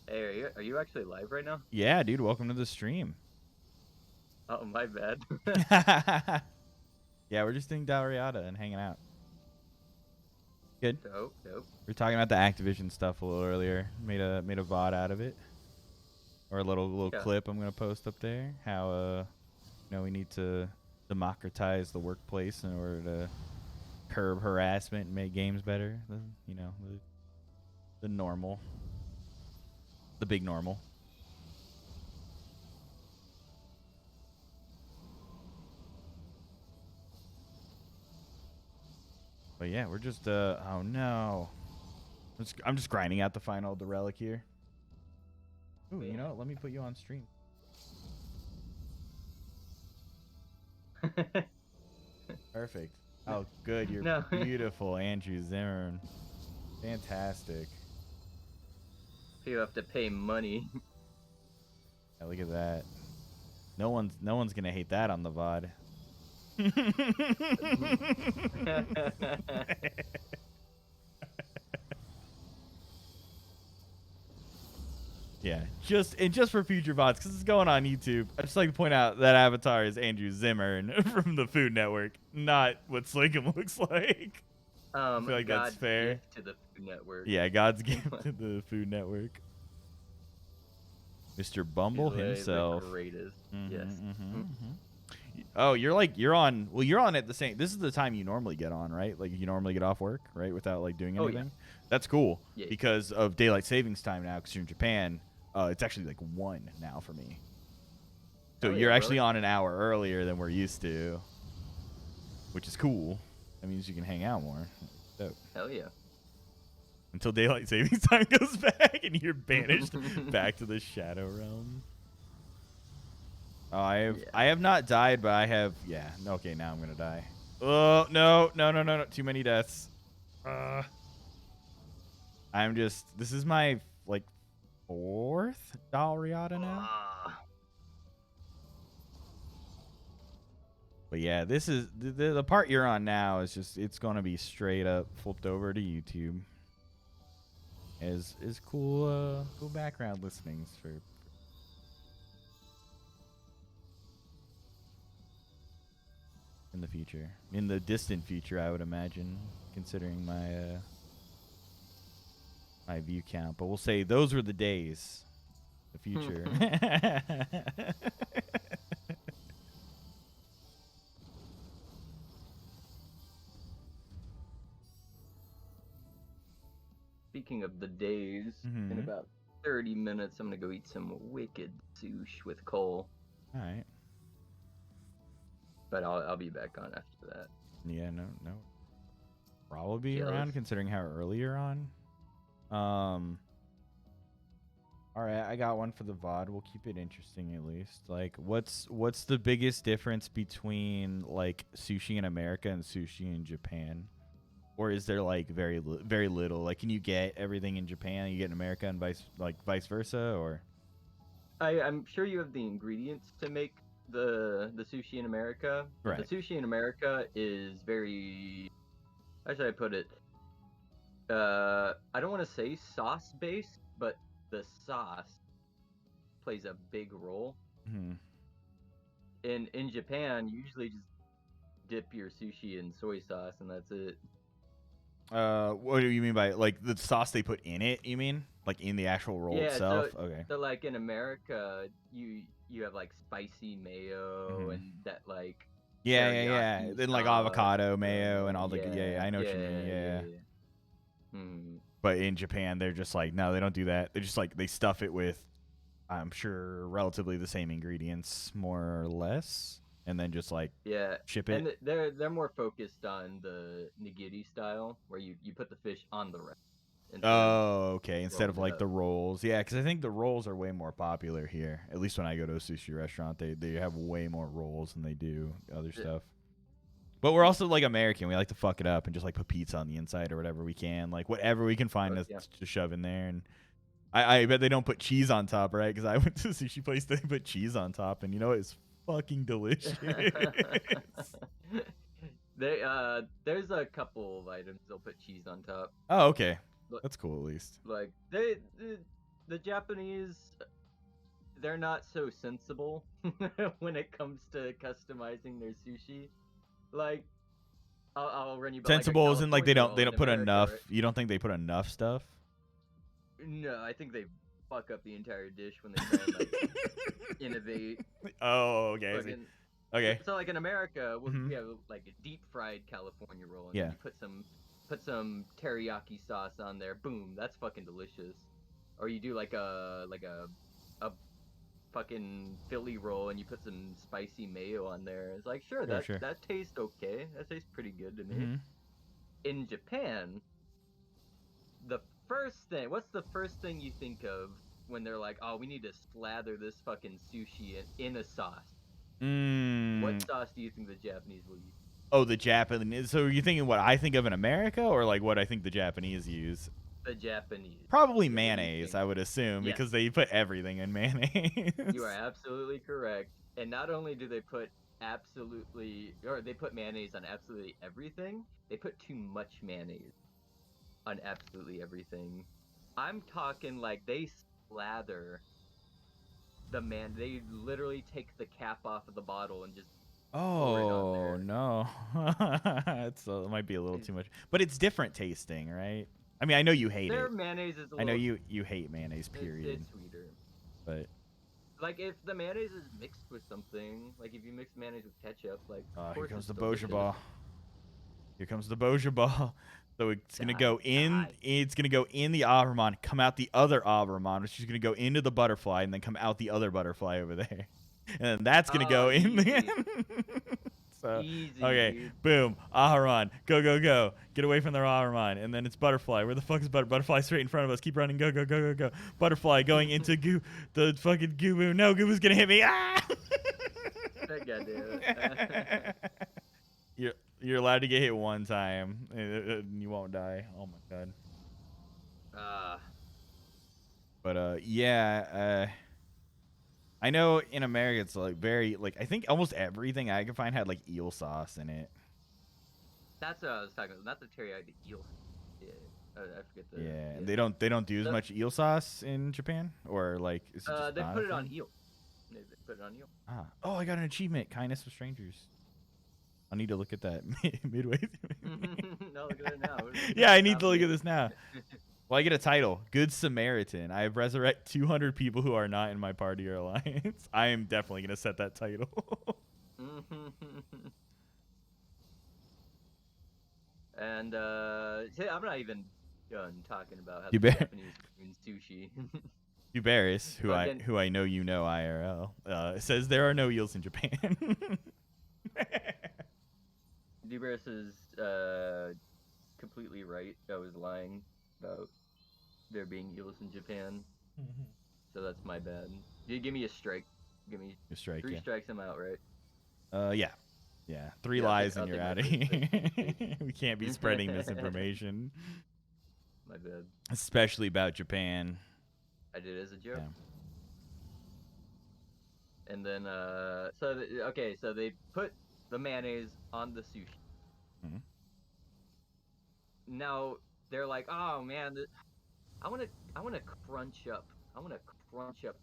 Hey, are you actually live right now? Yeah, dude. Welcome to the stream. Oh, my bad. Yeah, we're just doing Dalriada and hanging out. Good. Dope. We were talking about the Activision stuff a little earlier. Made a VOD out of it. Or a little clip I'm gonna post up there. How we need to democratize the workplace in order to curb harassment and make games better. The normal. The big normal. But yeah, we're just oh no. I'm just grinding out the Relic here. Ooh, you know what? Let me put you on stream. Perfect. Oh, good. You're beautiful, Andrew Zimmern. Fantastic. You have to pay money. Yeah, look at that. No one's gonna hate that on the VOD. Yeah, just for future VODs, because it's going on YouTube. I just like to point out that avatar is Andrew Zimmern from the Food Network, not what Slinkum looks like. I feel like God's that's fair. Gift to the Food Network. Yeah, God's gift to the Food Network. Mr. Bumble himself. The greatest. Yes. Oh, you're on. Well, you're on at the same. This is the time you normally get on, right? Like you normally get off work, right, without like doing anything. Yeah. That's cool because of daylight savings time now. Because you're in Japan, it's actually like 1 now for me. So you're actually on an hour earlier than we're used to, which is cool. That means you can hang out more. Dope. Hell yeah. until daylight savings time goes back and you're banished back to the Shadow Realm. Oh, I have not died, but I have. Yeah. Okay, now I'm gonna die. Oh no, no! Too many deaths. I'm just. This is my like 4th Dalriada now. But yeah, this is the part you're on now is just it's gonna be straight up flipped over to YouTube. Is cool background listenings for in the future, in the distant future, I would imagine, considering my my view count. But we'll say those were the days, the future. Speaking of the days, in about 30 minutes, I'm gonna go eat some wicked sushi with Cole. All right. But I'll be back on after that. Yeah, no. Probably be around considering how early you're on. All right, I got one for the VOD. We'll keep it interesting at least. Like, what's the biggest difference between like sushi in America and sushi in Japan? Or is there like very little? Like, can you get everything in Japan, you get in America, and vice versa? Or I'm sure you have the ingredients to make the sushi in America. Right. The sushi in America is very, how should I put it? I don't want to say sauce based, but the sauce plays a big role. In Japan, you usually just dip your sushi in soy sauce and that's it. What do you mean by like the sauce they put in it? You mean like in the actual roll itself? Okay. So like in America, you have like spicy mayo and that like yeah. Then like avocado mayo and all the I know what you mean. But in Japan, they're just like no, they don't do that. They're just like they stuff it with, I'm sure, relatively the same ingredients, more or less. And then just like ship it. And they're more focused on the nigiri style, where you put the fish on the wrap. Oh, okay. Instead of like the rolls, yeah, because I think the rolls are way more popular here. At least when I go to a sushi restaurant, they have way more rolls than they do other stuff. But we're also like American. We like to fuck it up and just like put pizza on the inside or whatever we can, like whatever we can find to shove in there. And I bet they don't put cheese on top, right? Because I went to a sushi place, they put cheese on top, and you know it's fucking delicious. There's a couple of items they'll put cheese on top. Oh, okay. That's cool at least. Like the Japanese, they're not so sensible when it comes to customizing their sushi. Like I'll run you. Sensible like isn't like they don't put America, enough. Right? You don't think they put enough stuff? No, I think they fuck up the entire dish when they try and like innovate. Oh, okay. Okay. So like in America, we have like a deep fried California roll, and you put some teriyaki sauce on there. Boom, that's fucking delicious. Or you do like a fucking Philly roll, and you put some spicy mayo on there. It's like sure. That tastes okay. That tastes pretty good to me. In Japan, what's the first thing you think of when they're like, oh, we need to slather this fucking sushi in a sauce? What sauce do you think the Japanese will use? Oh, the Japanese. So are you thinking what I think of in America, or like what I think the Japanese use? The Japanese. Probably mayonnaise, I would assume, because they put everything in mayonnaise. You are absolutely correct. And not only do they put mayonnaise on absolutely everything, they put too much mayonnaise on absolutely everything. I'm talking like they slather they literally take the cap off of the bottle and just pour it on there. No. It might be a little too much. But it's different tasting, right? I mean, I know you hate Their it. mayonnaise is I know you hate mayonnaise, period. It's sweeter. But like if the mayonnaise is mixed with something, like if you mix mayonnaise with ketchup, like here comes the Boja Ball. Here comes the Boja Ball. So it's gonna go in. It's gonna go in the Avramon, come out the other Avramon, which is gonna go into the butterfly, and then come out the other butterfly over there, and then that's gonna go in. So Easy, okay, dude. boom, Aharon, go go go, get away from the Aharon, and then it's Butterfly. Where the fuck is Butterfly? Straight in front of us. Keep running, go go go go go. Butterfly going into the fucking Goobu. No, Goobu's gonna hit me. Ah! Goddamn. You're allowed to get hit one time, and you won't die. Oh my god. But yeah, I know in America it's like very like I think almost everything I could find had like eel sauce in it. That's what I was talking about. Not the teriyaki eel. Yeah, I forget the. Yeah, Yeah. they don't do as much eel sauce in Japan, or like is it just They not put a it on thing? eel. They put it on eel. Ah, oh, I got an achievement, kindness with strangers. I need to look at that midway through. No, look at it now. Yeah, I need to look at this now. Well, I get a title, Good Samaritan. I have resurrect 200 people who are not in my party or alliance. I am definitely gonna set that title. And I'm not even done talking about how You the bet. Japanese doing sushi. Dubaris, Fucking- who I know you know IRL, says there are no eels in Japan. Dubris is completely right. I was lying about there being eels in Japan, so that's my bad. Dude, give me a strike. Give me a strike, 3 yeah. strikes. I'm out, right? Yeah. 3 Yeah, lies I'll and you're take out my of first here. pick. We can't be spreading misinformation, My bad. especially about Japan. I did it as a joke. Yeah. And then, so they put the mayonnaise on the sushi. Mhm. Now they're like, oh man, I want to crunch up. I want to crunch up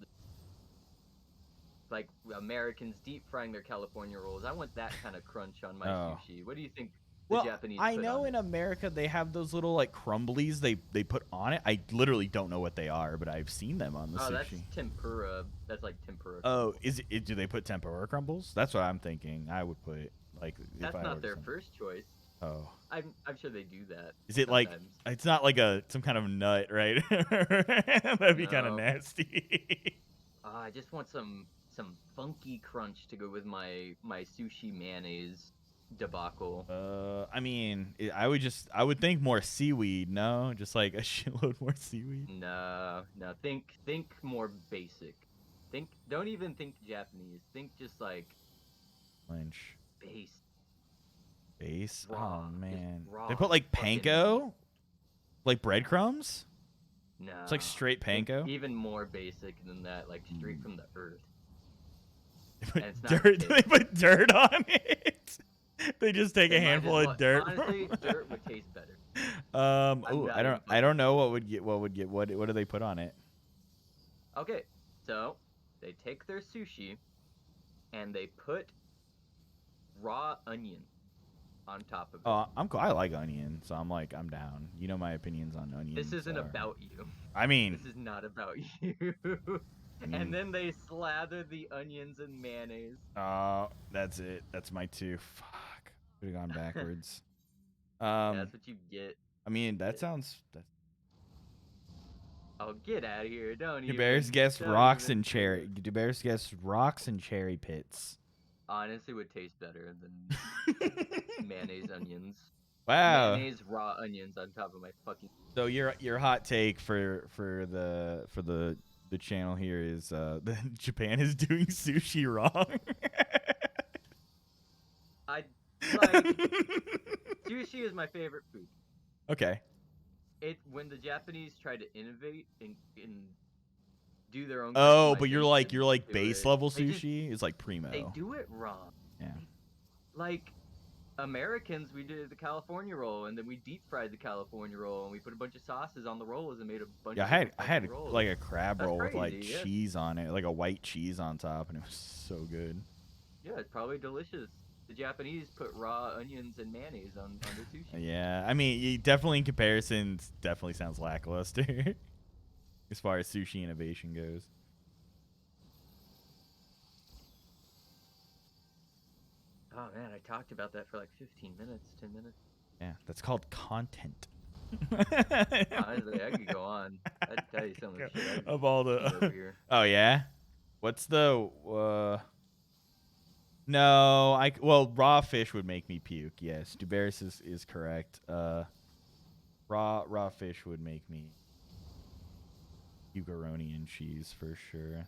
like Americans deep frying their California rolls. I want that kind of crunch on my sushi. What do you think the Japanese I put know on in it? America they have those little like crumblies they put on it. I literally don't know what they are, but I've seen them on the sushi. That's tempura. That's like tempura. Oh, is it? Do they put tempura crumbles? That's what I'm thinking. I would put like. That's if I not their ordered first choice. Oh. I'm sure they do that. Is it sometimes. like it's not like some kind of nut, right? That'd be kind of No. nasty. I just want some funky crunch to go with my sushi mayonnaise debacle. I mean, I would think more seaweed. No, just like a shitload more seaweed. No, think more basic. Don't even think Japanese. Think just like Lynch. base. Oh man, raw they put like fucking- panko, like breadcrumbs. No, It's like straight think panko. even more basic than that, like straight from the earth. They put And it's not dirt. thick. They put dirt on it. They just take They a might handful as of well- dirt. Honestly, dirt would taste better. Ooh, not I even don't know what would get. What do they put on it? Okay, so they take their sushi and they put raw onion on top of it. I'm cool. I like onion, so I'm down. You know my opinions on onions. This isn't about you. I mean, This is not about you. And then they slather the onions in mayonnaise. that's it. That's my 2. Fuck, could have gone backwards. That's what you get. I mean, that sounds. Oh, get out of here! Don't even. DeBears guess don't rocks even and do cherry. it. DeBears guess rocks and cherry pits. Honestly, would taste better than mayonnaise onions. Wow. Mayonnaise raw onions on top of my fucking. So your hot take for the channel here is that Japan is doing sushi wrong. I like sushi is my favorite food. Okay. When the Japanese try to innovate and do their own. Oh, but you're like customization base to it, level they just- sushi is like primo. They do it wrong. Yeah. Like Americans, we did the California roll, and then we deep fried the California roll, and we put a bunch of sauces on the rolls and made a bunch. Yeah, of I different had fucking rolls. like a crab That's roll with like crazy, yeah. cheese on it, like a white cheese on top, and it was so good. Yeah, it's probably delicious. The Japanese put raw onions and mayonnaise on their sushi. Yeah, I mean, definitely in comparison, definitely sounds lackluster as far as sushi innovation goes. Oh man, I talked about that for like 15 minutes, 10 minutes. Yeah, that's called content. Honestly, I could go on. I'd tell you some of the shit Of all over the. here. Oh yeah, what's the No, well, raw fish would make me puke. Yes, Duberis is correct. Raw fish would make me pukeroni and cheese for sure.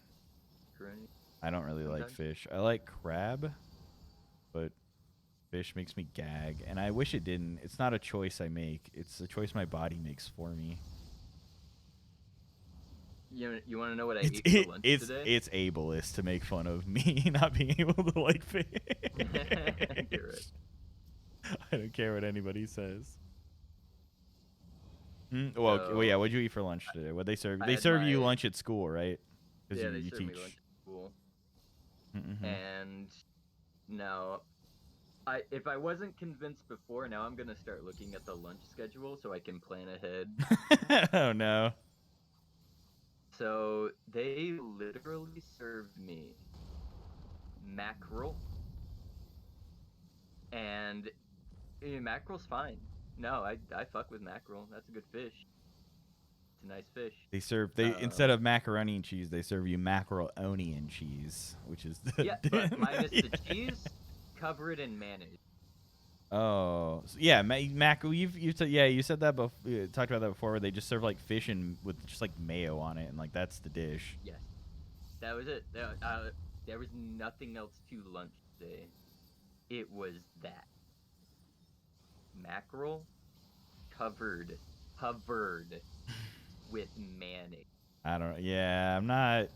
Correct. I don't really like Sometimes. fish. I like crab, but fish makes me gag, and I wish it didn't. It's not a choice I make. It's a choice my body makes for me. You want to know what I It's ate for lunch it's today? it's ableist to make fun of me not being able to like fish. You're right. I don't care what anybody says. Well, yeah. So, What'd you eat for lunch today? What they serve? I They had serve you my lunch at school, right? Because yeah. They you served me teach. lunch at school, Mm-hmm. and now if I wasn't convinced before, now I'm gonna start looking at the lunch schedule so I can plan ahead. Oh no. So they literally served me mackerel, and mackerel's fine. No, I fuck with mackerel. That's a good fish. It's a nice fish. They instead of macaroni and cheese, they serve you macaroni and cheese, which is Yeah, but minus yeah. the cheese, cover it in mayonnaise. Oh, so yeah, you said that talked about that before, where they just serve like fish and with just like mayo on it, and like that's the dish. Yes, that was it. There was nothing else to lunch today. It was that mackerel covered with mayonnaise. I don't. Yeah, I'm not.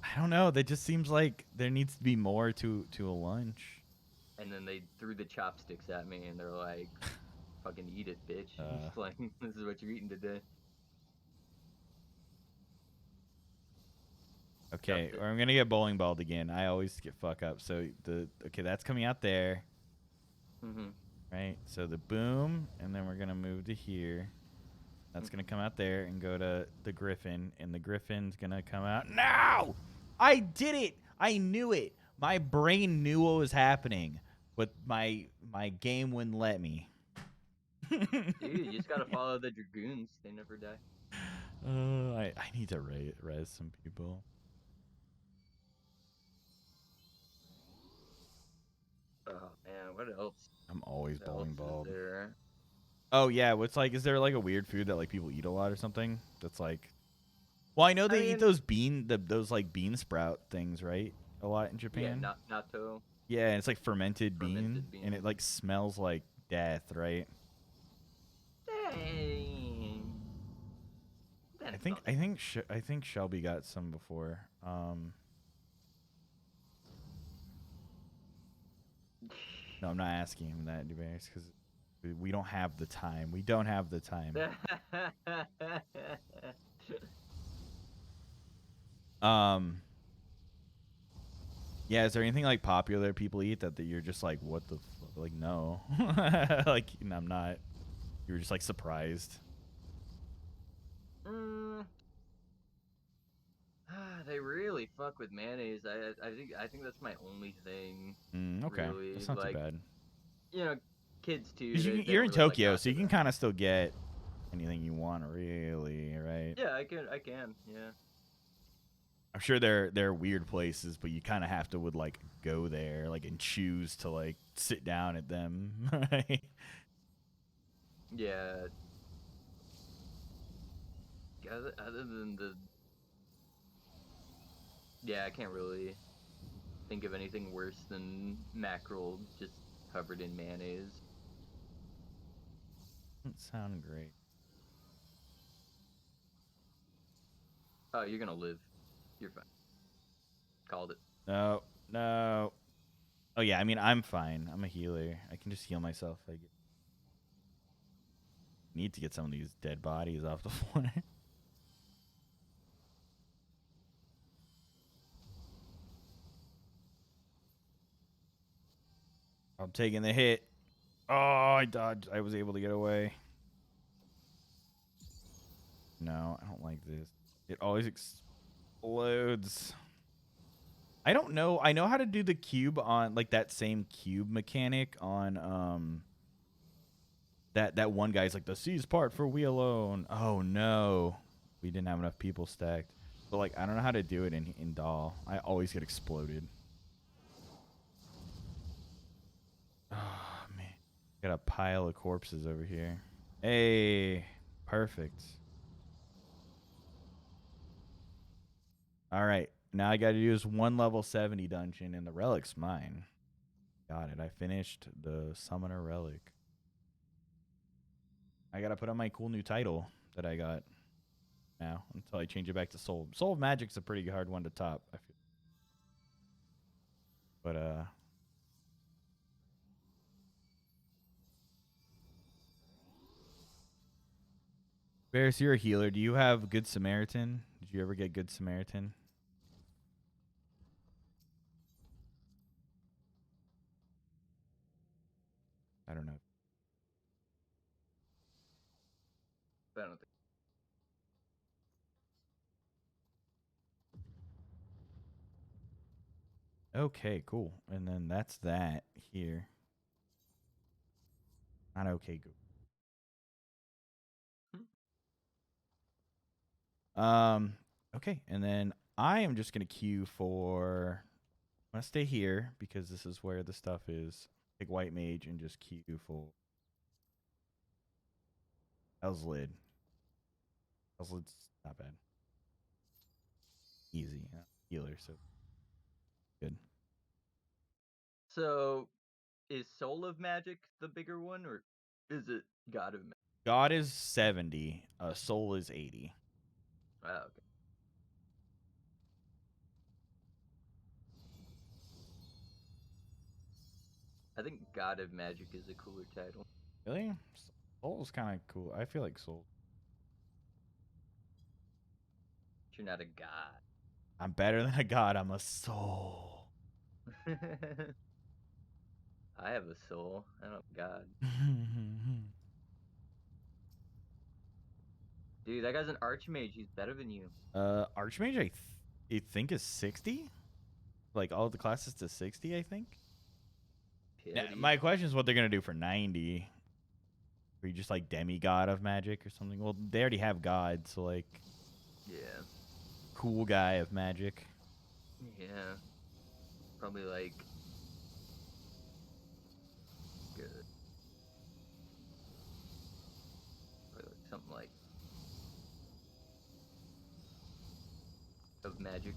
I don't know. That just seems like there needs to be more to a lunch. And then they threw the chopsticks at me, and they're like, "Fucking eat it, bitch!" It's like, this is what you're eating today. Okay, or I'm gonna get bowling balled again. I always get fuck up. So that's coming out there. Mm-hmm. Right. So the boom, and then we're gonna move to here. That's gonna come out there and go to the griffin, and the griffin's gonna come out. No! I did it! I knew it! My brain knew what was happening, but my game wouldn't let me. Dude, you just gotta follow the dragoons. They never die. I need to res some people. Oh man, what else? I'm always What bowling else is balled. there? Oh yeah, what's like? Is there like a weird food that like people eat a lot or something? That's like, well, I know they eat those those like bean sprout things, right? A lot in Japan. Yeah, natto. Yeah, and it's like fermented bean, Fermented and it bean. like smells like death, right? Dang. I That think smells I think Shelby got some before. No, I'm not asking him that, Dubears, because we don't have the time. We don't have the time. Yeah, is there anything like popular people eat that you're just like, what the fuck? Like, no. Like, no, I'm not. You were just like surprised. They really fuck with mayonnaise. I think that's my only thing. Okay, Really, that's not too like, bad. you know, kids too. 'Cause They you're don't in really like Tokyo, so natto you can that kind much. of still get anything you want, really, right? Yeah, I can. Yeah. I'm sure there are weird places, but you kind of have to like go there, like, and choose to like sit down at them, right? Yeah. Other than I can't really think of anything worse than mackerel just covered in mayonnaise. Doesn't sound great. Oh, you're gonna live. You're fine. Called it. No, no. Oh yeah, I mean I'm fine. I'm a healer. I can just heal myself. I need to get some of these dead bodies off the floor. I'm taking the hit. Oh, I dodged. I was able to get away. No, I don't like this. It always explodes. I don't know. I know how to do the cube on like that same cube mechanic on that one guy's like the C's part for we alone. Oh no. We didn't have enough people stacked. But like I don't know how to do it in doll. I always get exploded. Got a pile of corpses over here. Hey, perfect. All right, now I got to use one level 70 dungeon, and the relic's mine. Got it. I finished the Summoner Relic. I got to put on my cool new title that I got now until I change it back to Soul. Soul of Magic's a pretty hard one to top, I feel. But, Varys, you're a healer. Do you have Good Samaritan? Did you ever get Good Samaritan? I don't know. But I don't think. Okay, cool. And then that's that here. Not okay, good. Okay, and then I am just gonna queue for. I'm gonna stay here because this is where the stuff is. Take White Mage and just queue for Elslid. Elslid's not bad. Easy. Healer, so good. So, is Soul of Magic the bigger one, or is it God of Magic? God is 70. Soul is 80. Oh, okay. I think God of Magic is a cooler title. Really? Soul's kind of cool. I feel like Soul. But you're not a god. I'm better than a god. I'm a soul. I have a soul. I don't have a god. Dude, that guy's an archmage. He's better than you. Archmage, I think is 60. Like all of the classes to 60, I think. Now, my question is what they're gonna do for 90. Are you just like demigod of magic or something? Well, they already have god, so like, Yeah. cool guy of magic. Yeah. Probably like good. Probably like something like of magic.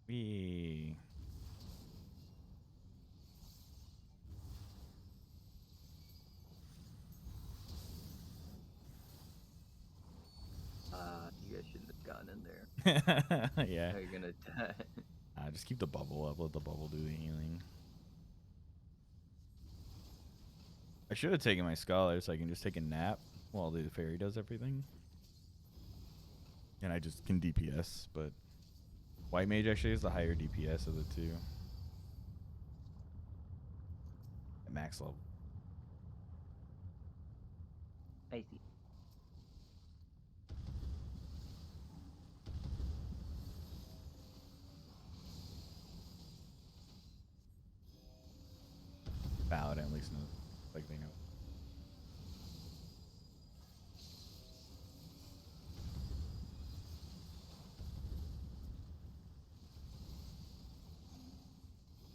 We. You guys shouldn't have gone in there. Yeah. Now you're gonna die. Just keep the bubble up. Let the bubble do the healing. I should have taken my scholar so I can just take a nap while the fairy does everything. And I just can DPS, but White Mage actually is the higher DPS of the two. At max level. I see. Paladin at least knows. Like they know.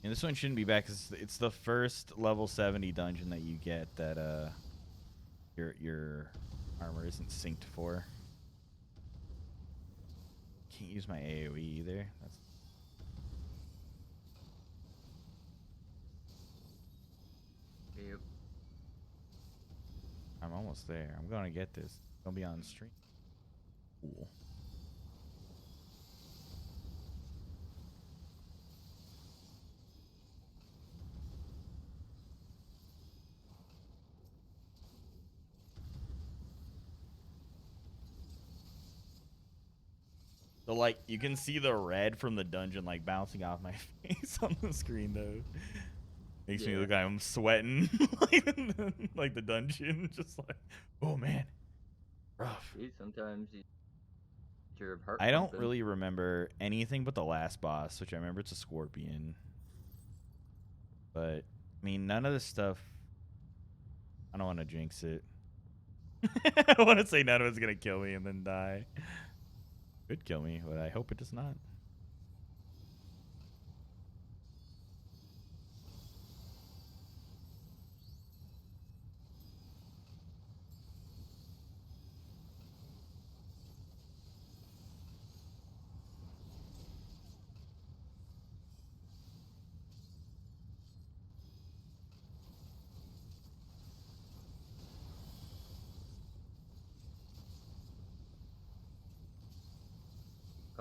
And this one shouldn't be back because it's the first level 70 dungeon that you get that your armor isn't synced for. Can't use my AoE either. That's Yep. I'm almost there. I'm gonna get this. It's gonna be on stream. Cool. So like you can see the red from the dungeon like bouncing off my face on the screen though. Makes me look like I'm sweating like the dungeon. Just like, oh man. Rough. See, sometimes your heart. I don't really remember anything but the last boss, which I remember it's a scorpion. But I mean none of this stuff, I don't want to jinx it. I want to say none of it's gonna kill me and then die. Could kill me, but I hope it does not.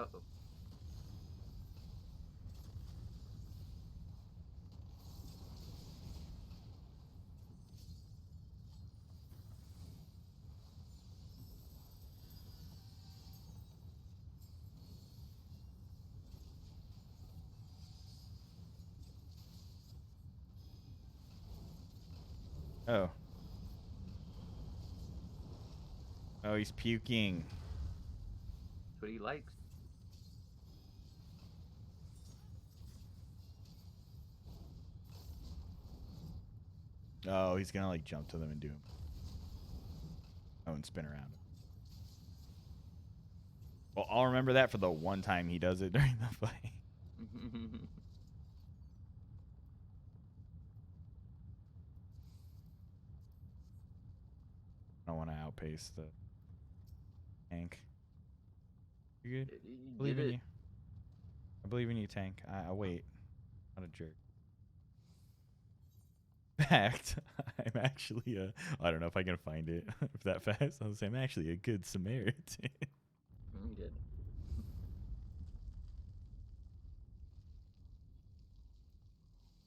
Uh-oh. Oh. Oh, he's puking. That's what he likes. Oh, he's gonna like jump to them and do him. Oh, and spin around. Well, I'll remember that for the one time he does it during the fight. I don't want to outpace the tank. You good? You Believe did in it. you. I believe in you, tank. I wait. Not a jerk. Fact, I'm actually a. I don't know if I can find it that fast. I'll say I'm actually a good Samaritan. Good.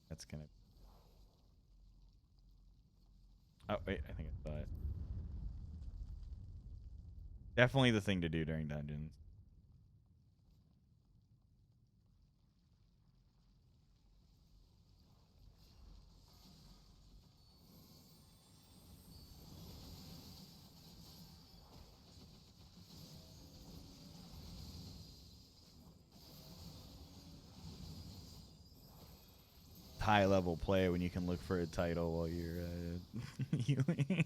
That's gonna. Oh wait, I think I saw it. Definitely the thing to do during dungeons. High level play when you can look for a title while you're healing.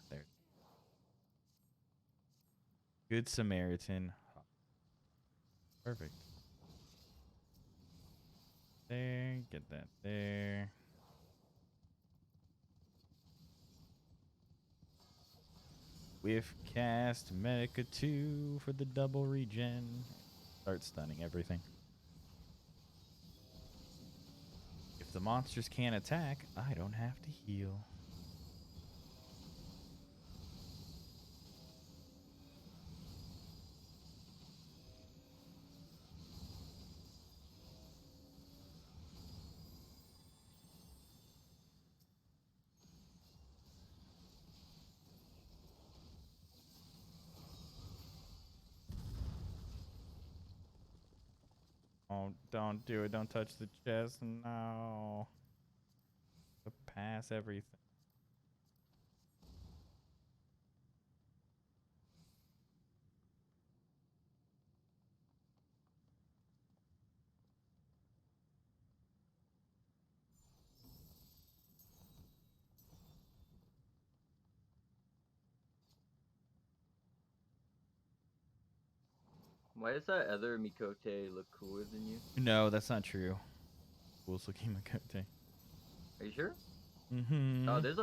There. Good Samaritan. Perfect. There, get that there. Whiff cast Medica 2 for the double regen. Start stunning everything. If the monsters can't attack, I don't have to heal. Oh, don't do it. Don't touch the chest. No. Pass everything. Why does that other Mikote look cooler than you? No, that's not true. Coolest looking Makote. Are you sure? Mm-hmm. Oh, there's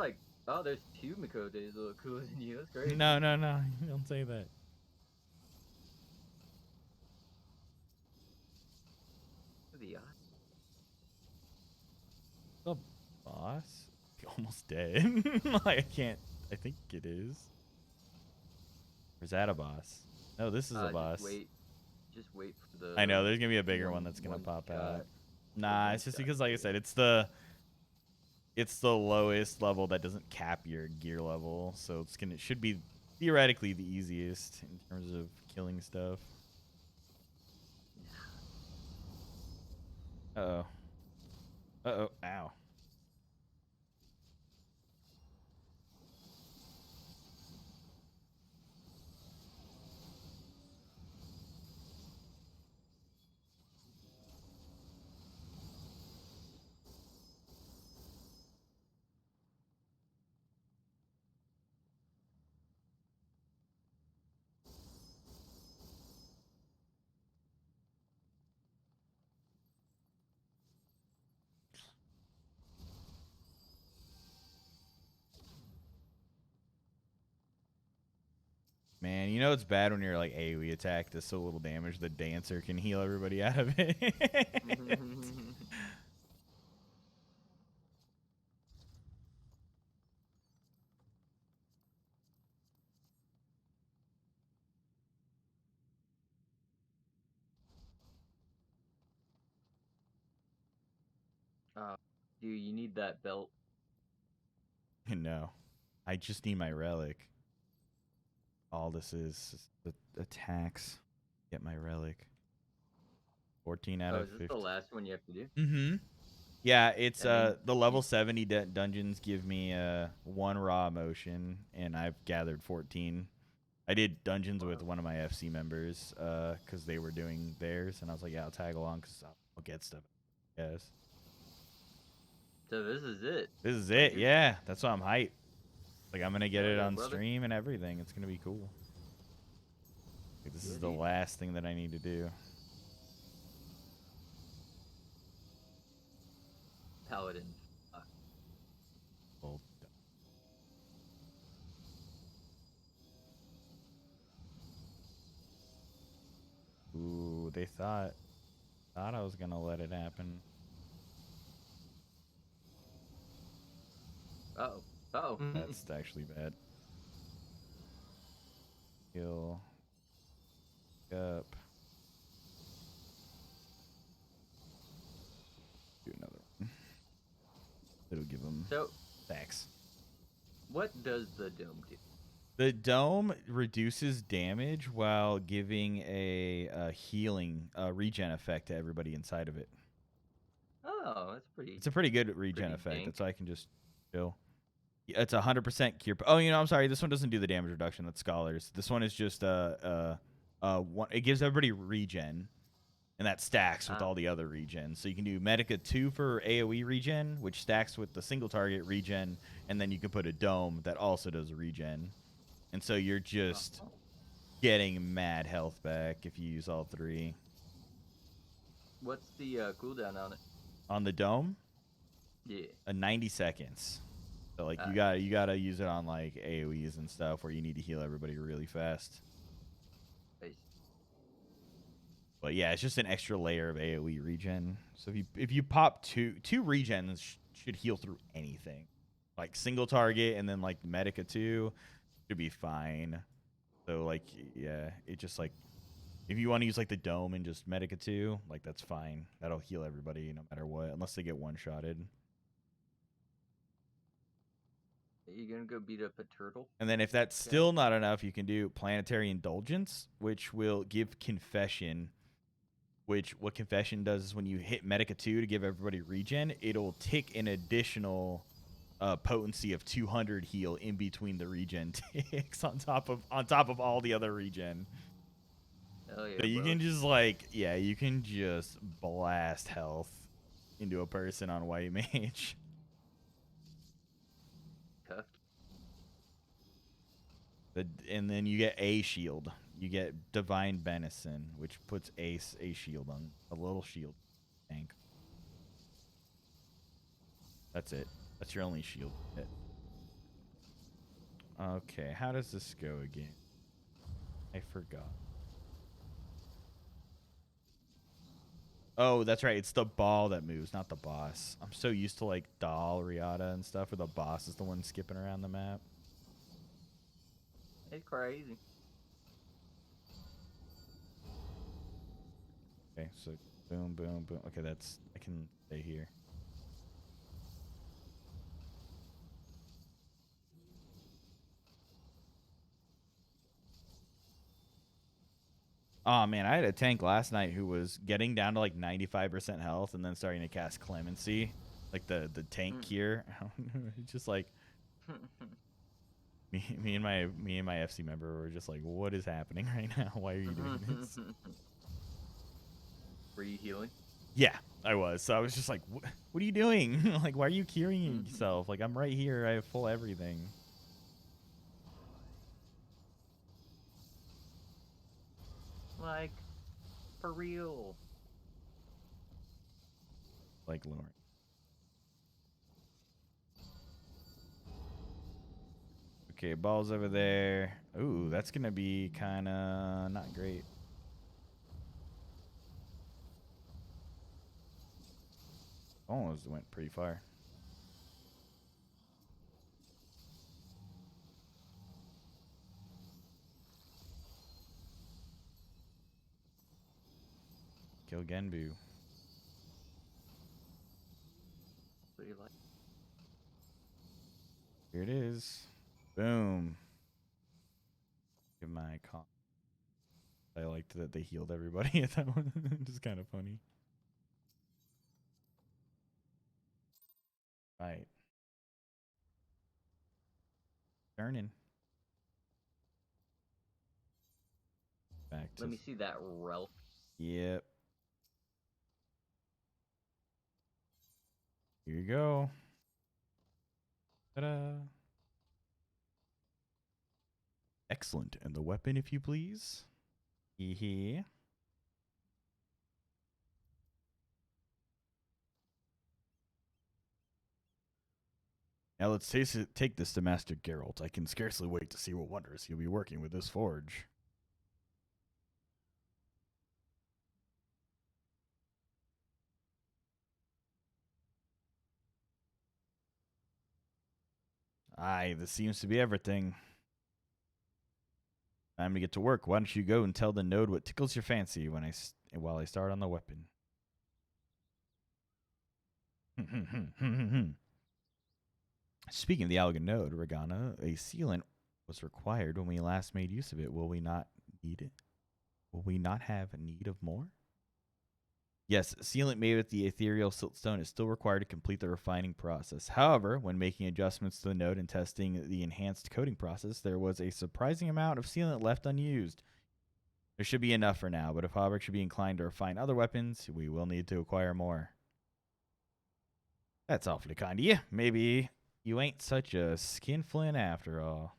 two Mikotes that look cooler than you. That's crazy. No, no, no. Don't say that. The The boss? Almost dead. I can't. I think it is. Or is that a boss? No, this is a boss. Just wait for the. I know. There's gonna be a bigger one that's gonna pop out. Nah, it's just because, like I said, it's the lowest level that doesn't cap your gear level, so it should be theoretically the easiest in terms of killing stuff. Uh-oh. Uh-oh. Ow. Man, you know it's bad when you're like AoE attack does so little damage the dancer can heal everybody out of it. Dude, you need that belt. No, I just need my relic. All this is the attacks. Get my relic. 14 out of Is this 50. the last one you have to do? Mm-hmm. Yeah, it's That means the level 70 dungeons give me 1 raw emotion, and I've gathered 14. I did dungeons with one of my FC members because they were doing theirs, and I was like, yeah, I'll tag along because I'll get stuff. Yes. So this is it. This is Like, it. Yeah, that's why I'm hyped. Like I'm gonna get Hell it yeah, on brother. stream and everything. It's gonna be cool. Like, this is the dude. last thing that I need to do. Paladin. Well, ooh, they thought I was gonna let it happen. Uh-oh. Uh-oh. That's actually bad. Heal up. Do another one. It'll give them So, stacks. what does the dome do? The dome reduces damage while giving a healing regen effect to everybody inside of it. Oh, that's pretty. It's a pretty good regen Pretty effect. dank. That's why I can just chill. It's 100% cure. Oh, you know, I'm sorry. This one doesn't do the damage reduction. That's scholars. This one is just one. It gives everybody regen, and that stacks with all the other regen. So you can do Medica 2 for AoE regen, which stacks with the single target regen, and then you can put a dome that also does regen. And so you're just getting mad health back if you use all 3. What's the cooldown on it? On the dome, Yeah. 90 seconds. So like you gotta use it on like AoEs and stuff where you need to heal everybody really fast. Nice. But yeah, it's just an extra layer of AoE regen. So if you pop two regens should heal through anything, like single target and then like Medica 2 should be fine. So like yeah, it just like if you want to use like the dome and just Medica 2, like that's fine. That'll heal everybody no matter what, unless they get one-shotted. Are you gonna go beat up a turtle? And then if that's still not enough, you can do Planetary Indulgence, which will give Confession. Which what Confession does is when you hit Medica 2 to give everybody regen, it'll tick an additional potency of 200 heal in between the regen ticks on top of all the other regen. Hell yeah, So you bro. can just like you can just blast health into a person on White Mage. Tough. And then you get a shield. You get Divine Benison, which puts a shield on a little shield tank. That's it. That's your only shield hit. Okay, how does this go again? I forgot. Oh, that's right. It's the ball that moves, not the boss. I'm so used to like Doll, Riata, and stuff, where the boss is the one skipping around the map. It's crazy. Okay, so boom, boom, boom. Okay, I can stay here. Oh man, I had a tank last night who was getting down to like 95% health and then starting to cast Clemency, like the tank cure. It's just like me and my FC member were just like, what is happening right now? Why are you doing this? Were you healing? Yeah, I was. So I was just like, what are you doing? Like, why are you curing yourself? Like, I'm right here. I have full everything. Like, for real. Like Lauren. Okay, ball's over there. Ooh, that's that's gonna be kind of not great. Almost went pretty far. Kill Genbu. What do you like? Here it is. Boom. Give my con. I liked that they healed everybody at that one. Just kind of funny. Right. Turning. Back to. Let me see that Ralph. Yep. Here you go. Ta-da. Excellent. And the weapon, if you please. Hee. Now let's take this to Master Geralt. I can scarcely wait to see what wonders he'll be working with this forge. Aye, this seems to be everything. Time to get to work. Why don't you go and tell the node what tickles your fancy while I start on the weapon. Speaking of the Algan node, Regana, a sealant was required when we last made use of it. Will we not need it? Will we not have need of more? Yes, sealant made with the ethereal siltstone is still required to complete the refining process. However, when making adjustments to the node and testing the enhanced coating process, there was a surprising amount of sealant left unused. There should be enough for now, but if Hauberk should be inclined to refine other weapons, we will need to acquire more. That's awfully kind of you. Maybe you ain't such a skinflint after all.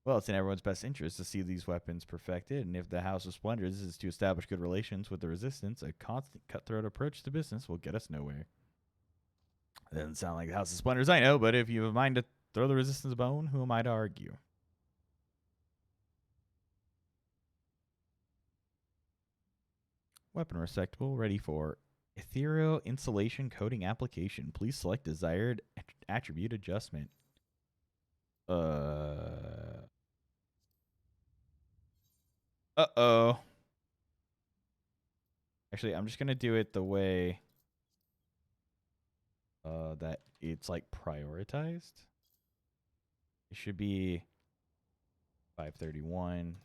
Well, it's in everyone's best interest to see these weapons perfected, and if the House of Splendors is to establish good relations with the Resistance, a constant cutthroat approach to business will get us nowhere. It doesn't sound like the House of Splendors I know, but if you have a mind to throw the Resistance a bone, who am I to argue? Weapon receptacle ready for ethereal insulation coating application. Please select desired attribute adjustment. Uh-oh. Actually, I'm just going to do it the way that it's like prioritized. It should be 531.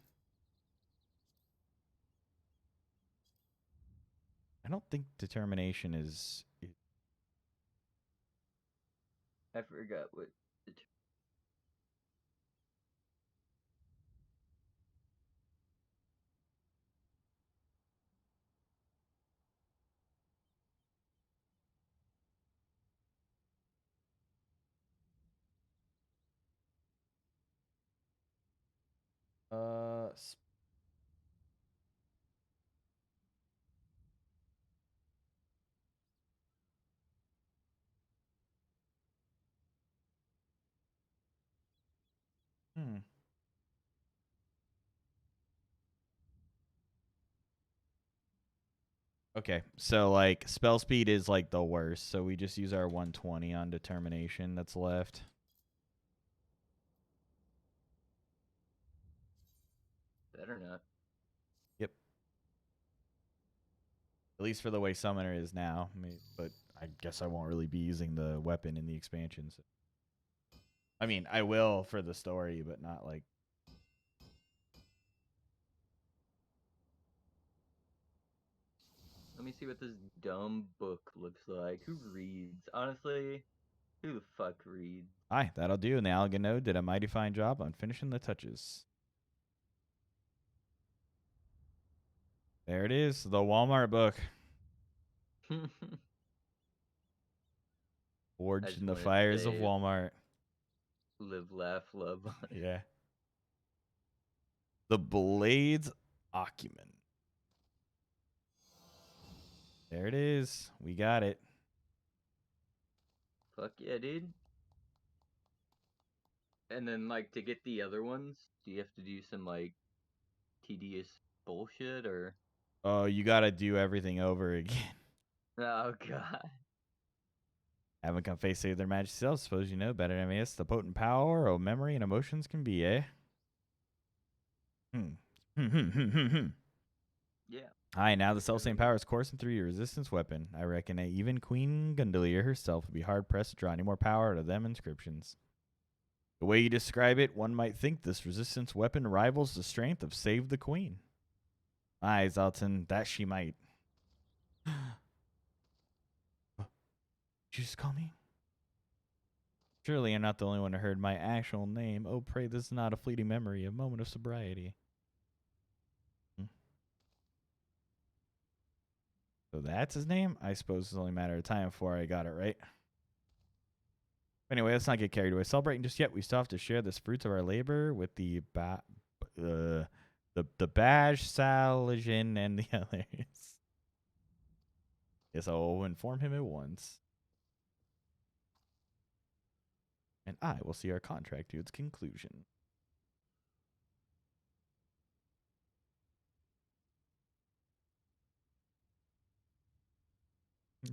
I don't think determination is... I forgot what. Uh... Hmm. Okay, so like spell speed is like the worst, so we just use our 120 on determination that's left. Better not. Yep. At least for the way Summoner is now. But I guess I won't really be using the weapon in the expansion. So. I mean, I will for the story, but not like... Let me see what this dumb book looks like. Who reads? Honestly, who the fuck reads? Aye, that'll do. And the Algan node did a mighty fine job on finishing the touches. There it is, the Walmart book. Forged in the fires of Walmart. Live, laugh, love. Yeah. The Blades Acumen. There it is. We got it. Fuck yeah, dude. And then, like, to get the other ones, do you have to do some, like, tedious bullshit, or? Oh, you gotta do everything over again. Oh, God. Haven't come face save their majesty selves. Suppose you know better than me. It's the potent power of memory and emotions can be, eh? Yeah. Aye, now the Like, selfsame power is coursing through your resistance weapon. I reckon that even Queen Gundalier herself would be hard pressed to draw any more power out of them inscriptions. The way you describe it, one might think this resistance weapon rivals the strength of Save the Queen. Aye, Zalton, that she might. Did you just call me? Surely I'm not the only one who heard my actual name. Oh, pray this is not a fleeting memory, a moment of sobriety. So that's his name? I suppose it's only a matter of time before I got it right. Anyway, let's not get carried away. Celebrating just yet. We still have to share the fruits of our labor with the Baj Salajin and the others. Yes, I'll inform him at once. And I will see our contract to its conclusion.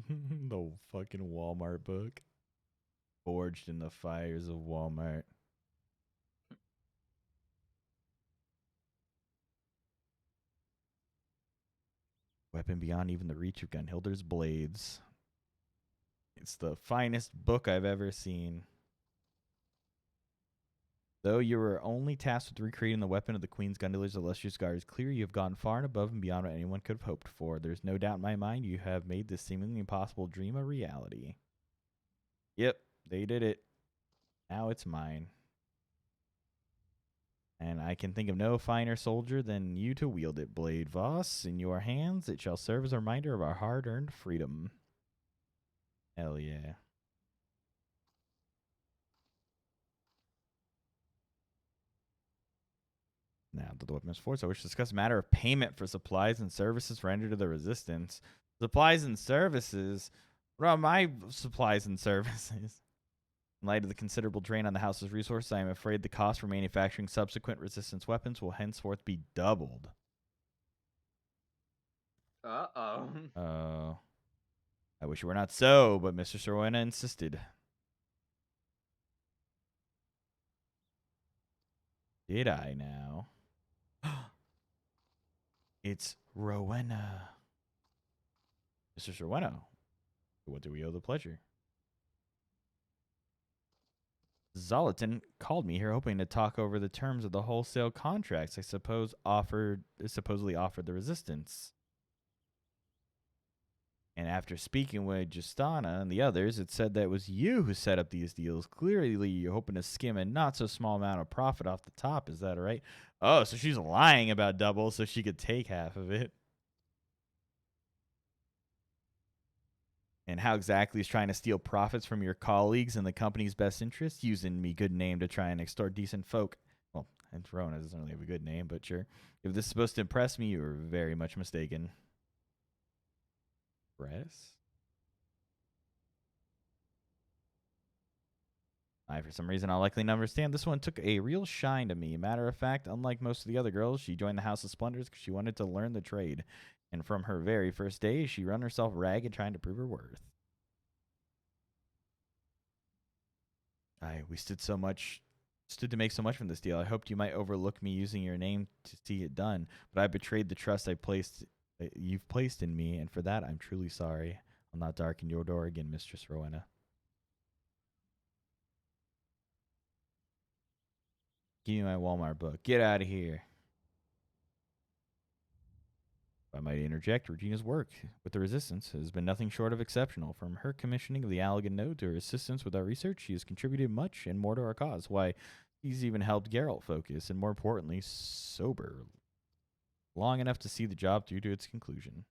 The fucking Walmart book. Forged in the fires of Walmart. Weapon beyond even the reach of Gunhilder's blades. It's the finest book I've ever seen. Though you were only tasked with recreating the weapon of the Queen's Gundaliers' illustrious guard, it's clear you have gone far and above and beyond what anyone could have hoped for. There's no doubt in my mind you have made this seemingly impossible dream a reality. Yep, they did it. Now it's mine. And I can think of no finer soldier than you to wield it, Blade Voss. In your hands, it shall serve as a reminder of our hard-earned freedom. Hell yeah. Now that the weapon is forged, I wish to discuss a matter of payment for supplies and services rendered to the resistance. Supplies and services? What are my supplies and services? In light of the considerable drain on the house's resources, I am afraid the cost for manufacturing subsequent resistance weapons will henceforth be doubled. Uh-oh. I wish it were not so, but Mr. Rowena insisted. Did I now? It's Rowena. Mr. Rowena, what do we owe the pleasure? Zolatin called me here hoping to talk over the terms of the wholesale contracts I suppose supposedly offered the resistance. And after speaking with Justana and the others, it said that it was you who set up these deals. Clearly, you're hoping to skim a not so small amount of profit off the top. Is that right? Oh, so she's lying about double so she could take half of it. And how exactly is trying to steal profits from your colleagues in the company's best interest? Using me good name to try and extort decent folk. Well, and Rona doesn't really have a good name, but sure. If this is supposed to impress me, you are very much mistaken. Press? For some reason, I'll likely never understand. This one took a real shine to me. Matter of fact, unlike most of the other girls, she joined the House of Splendors because she wanted to learn the trade. And from her very first day, she run herself ragged trying to prove her worth. We stood to make so much from this deal. I hoped you might overlook me using your name to see it done, but I betrayed the trust you've placed in me, and for that I'm truly sorry. I'll not darken your door again, Mistress Rowena. Give me my Walmart book. Get out of here. If I might interject, Regina's work with the Resistance has been nothing short of exceptional. From her commissioning of the Allegan Node to her assistance with our research, she has contributed much and more to our cause. Why, she's even helped Geralt focus, and more importantly, sober, long enough to see the job through to its conclusion.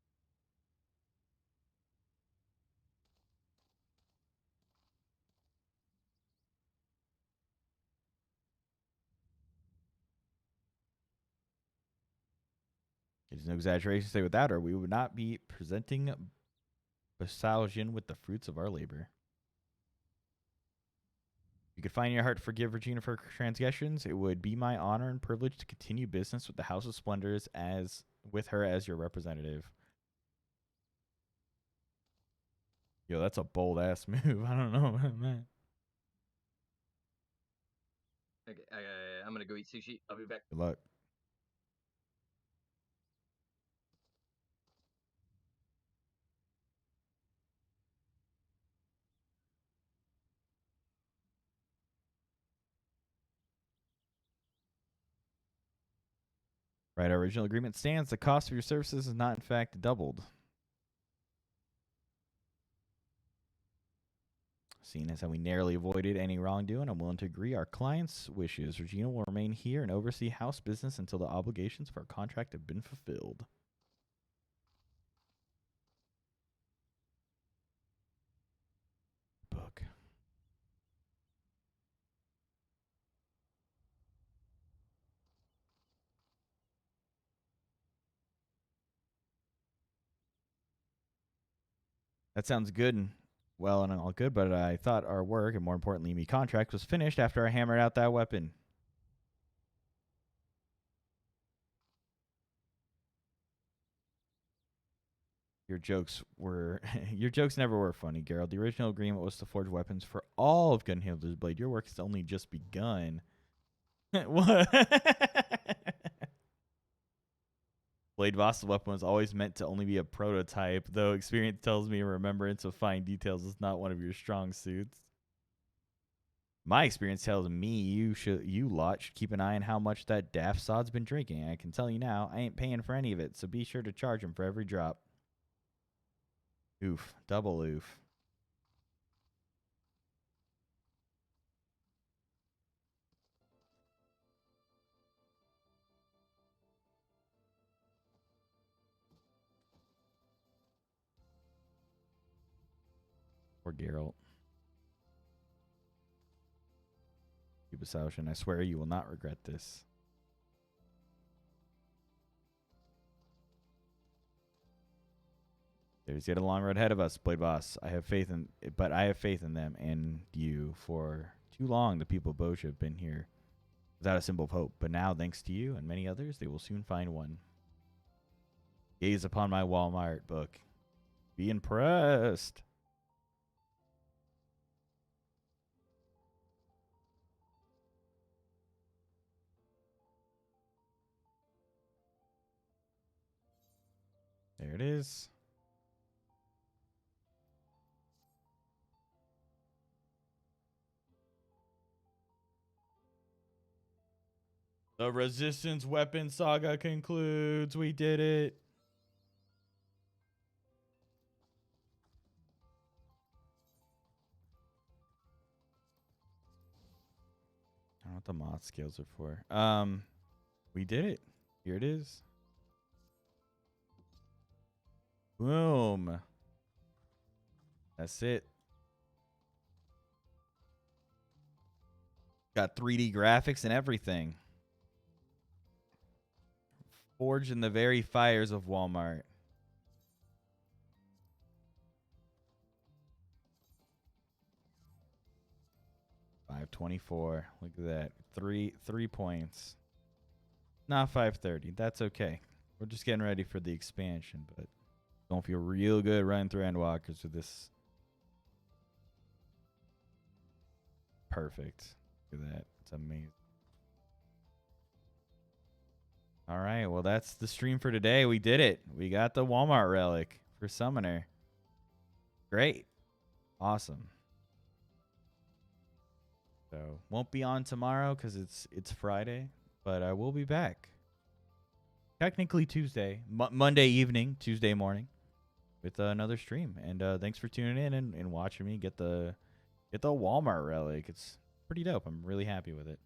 It is no exaggeration to say without her, we would not be presenting Basalgian with the fruits of our labor. You could find in your heart to forgive Regina for her transgressions. It would be my honor and privilege to continue business with the House of Splendors with her as your representative. Yo, that's a bold ass move. I don't know, man. Okay, I'm gonna go eat sushi. I'll be back. Good luck. Right, our original agreement stands. The cost of your services is not, in fact, doubled. Seeing as how we narrowly avoided any wrongdoing, I'm willing to agree our client's wishes. Regina will remain here and oversee house business until the obligations of our contract have been fulfilled. Book. That sounds good and well and all good, but I thought our work, and more importantly, me contract, was finished after I hammered out that weapon. Your jokes never were funny, Gerald. The original agreement was to forge weapons for all of Gunhilda's Blade. Your work has only just begun. What? Blade Voss's weapon was always meant to only be a prototype, though experience tells me remembrance of fine details is not one of your strong suits. My experience tells me you lot should keep an eye on how much that daft sod's been drinking. I can tell you now, I ain't paying for any of it, so be sure to charge him for every drop. Oof. Double oof. Poor Geralt. Ubasauschen, I swear you will not regret this. There's yet a long road ahead of us, Blade Boss. I have faith in them and you. For too long, the people of Boja have been here without a symbol of hope. But now, thanks to you and many others, they will soon find one. Gaze upon my Walmart book. Be impressed. There it is. The Resistance Weapon Saga concludes. We did it. I don't know what the mod scales are for. We did it. Here it is. Boom. That's it. Got 3D graphics and everything. Forged in the very fires of Walmart. $524. Look at that. Three points. Not 530. That's okay. We're just getting ready for the expansion, but don't feel real good running through Endwalkers with this. Perfect. Look at that. It's amazing. All right. Well, that's the stream for today. We did it. We got the Walmart relic for Summoner. Great. Awesome. So won't be on tomorrow because it's Friday, but I will be back. Technically Tuesday, Monday evening, Tuesday morning, with another stream. And thanks for tuning in and watching me get the Walmart relic. It's pretty dope. I'm really happy with it.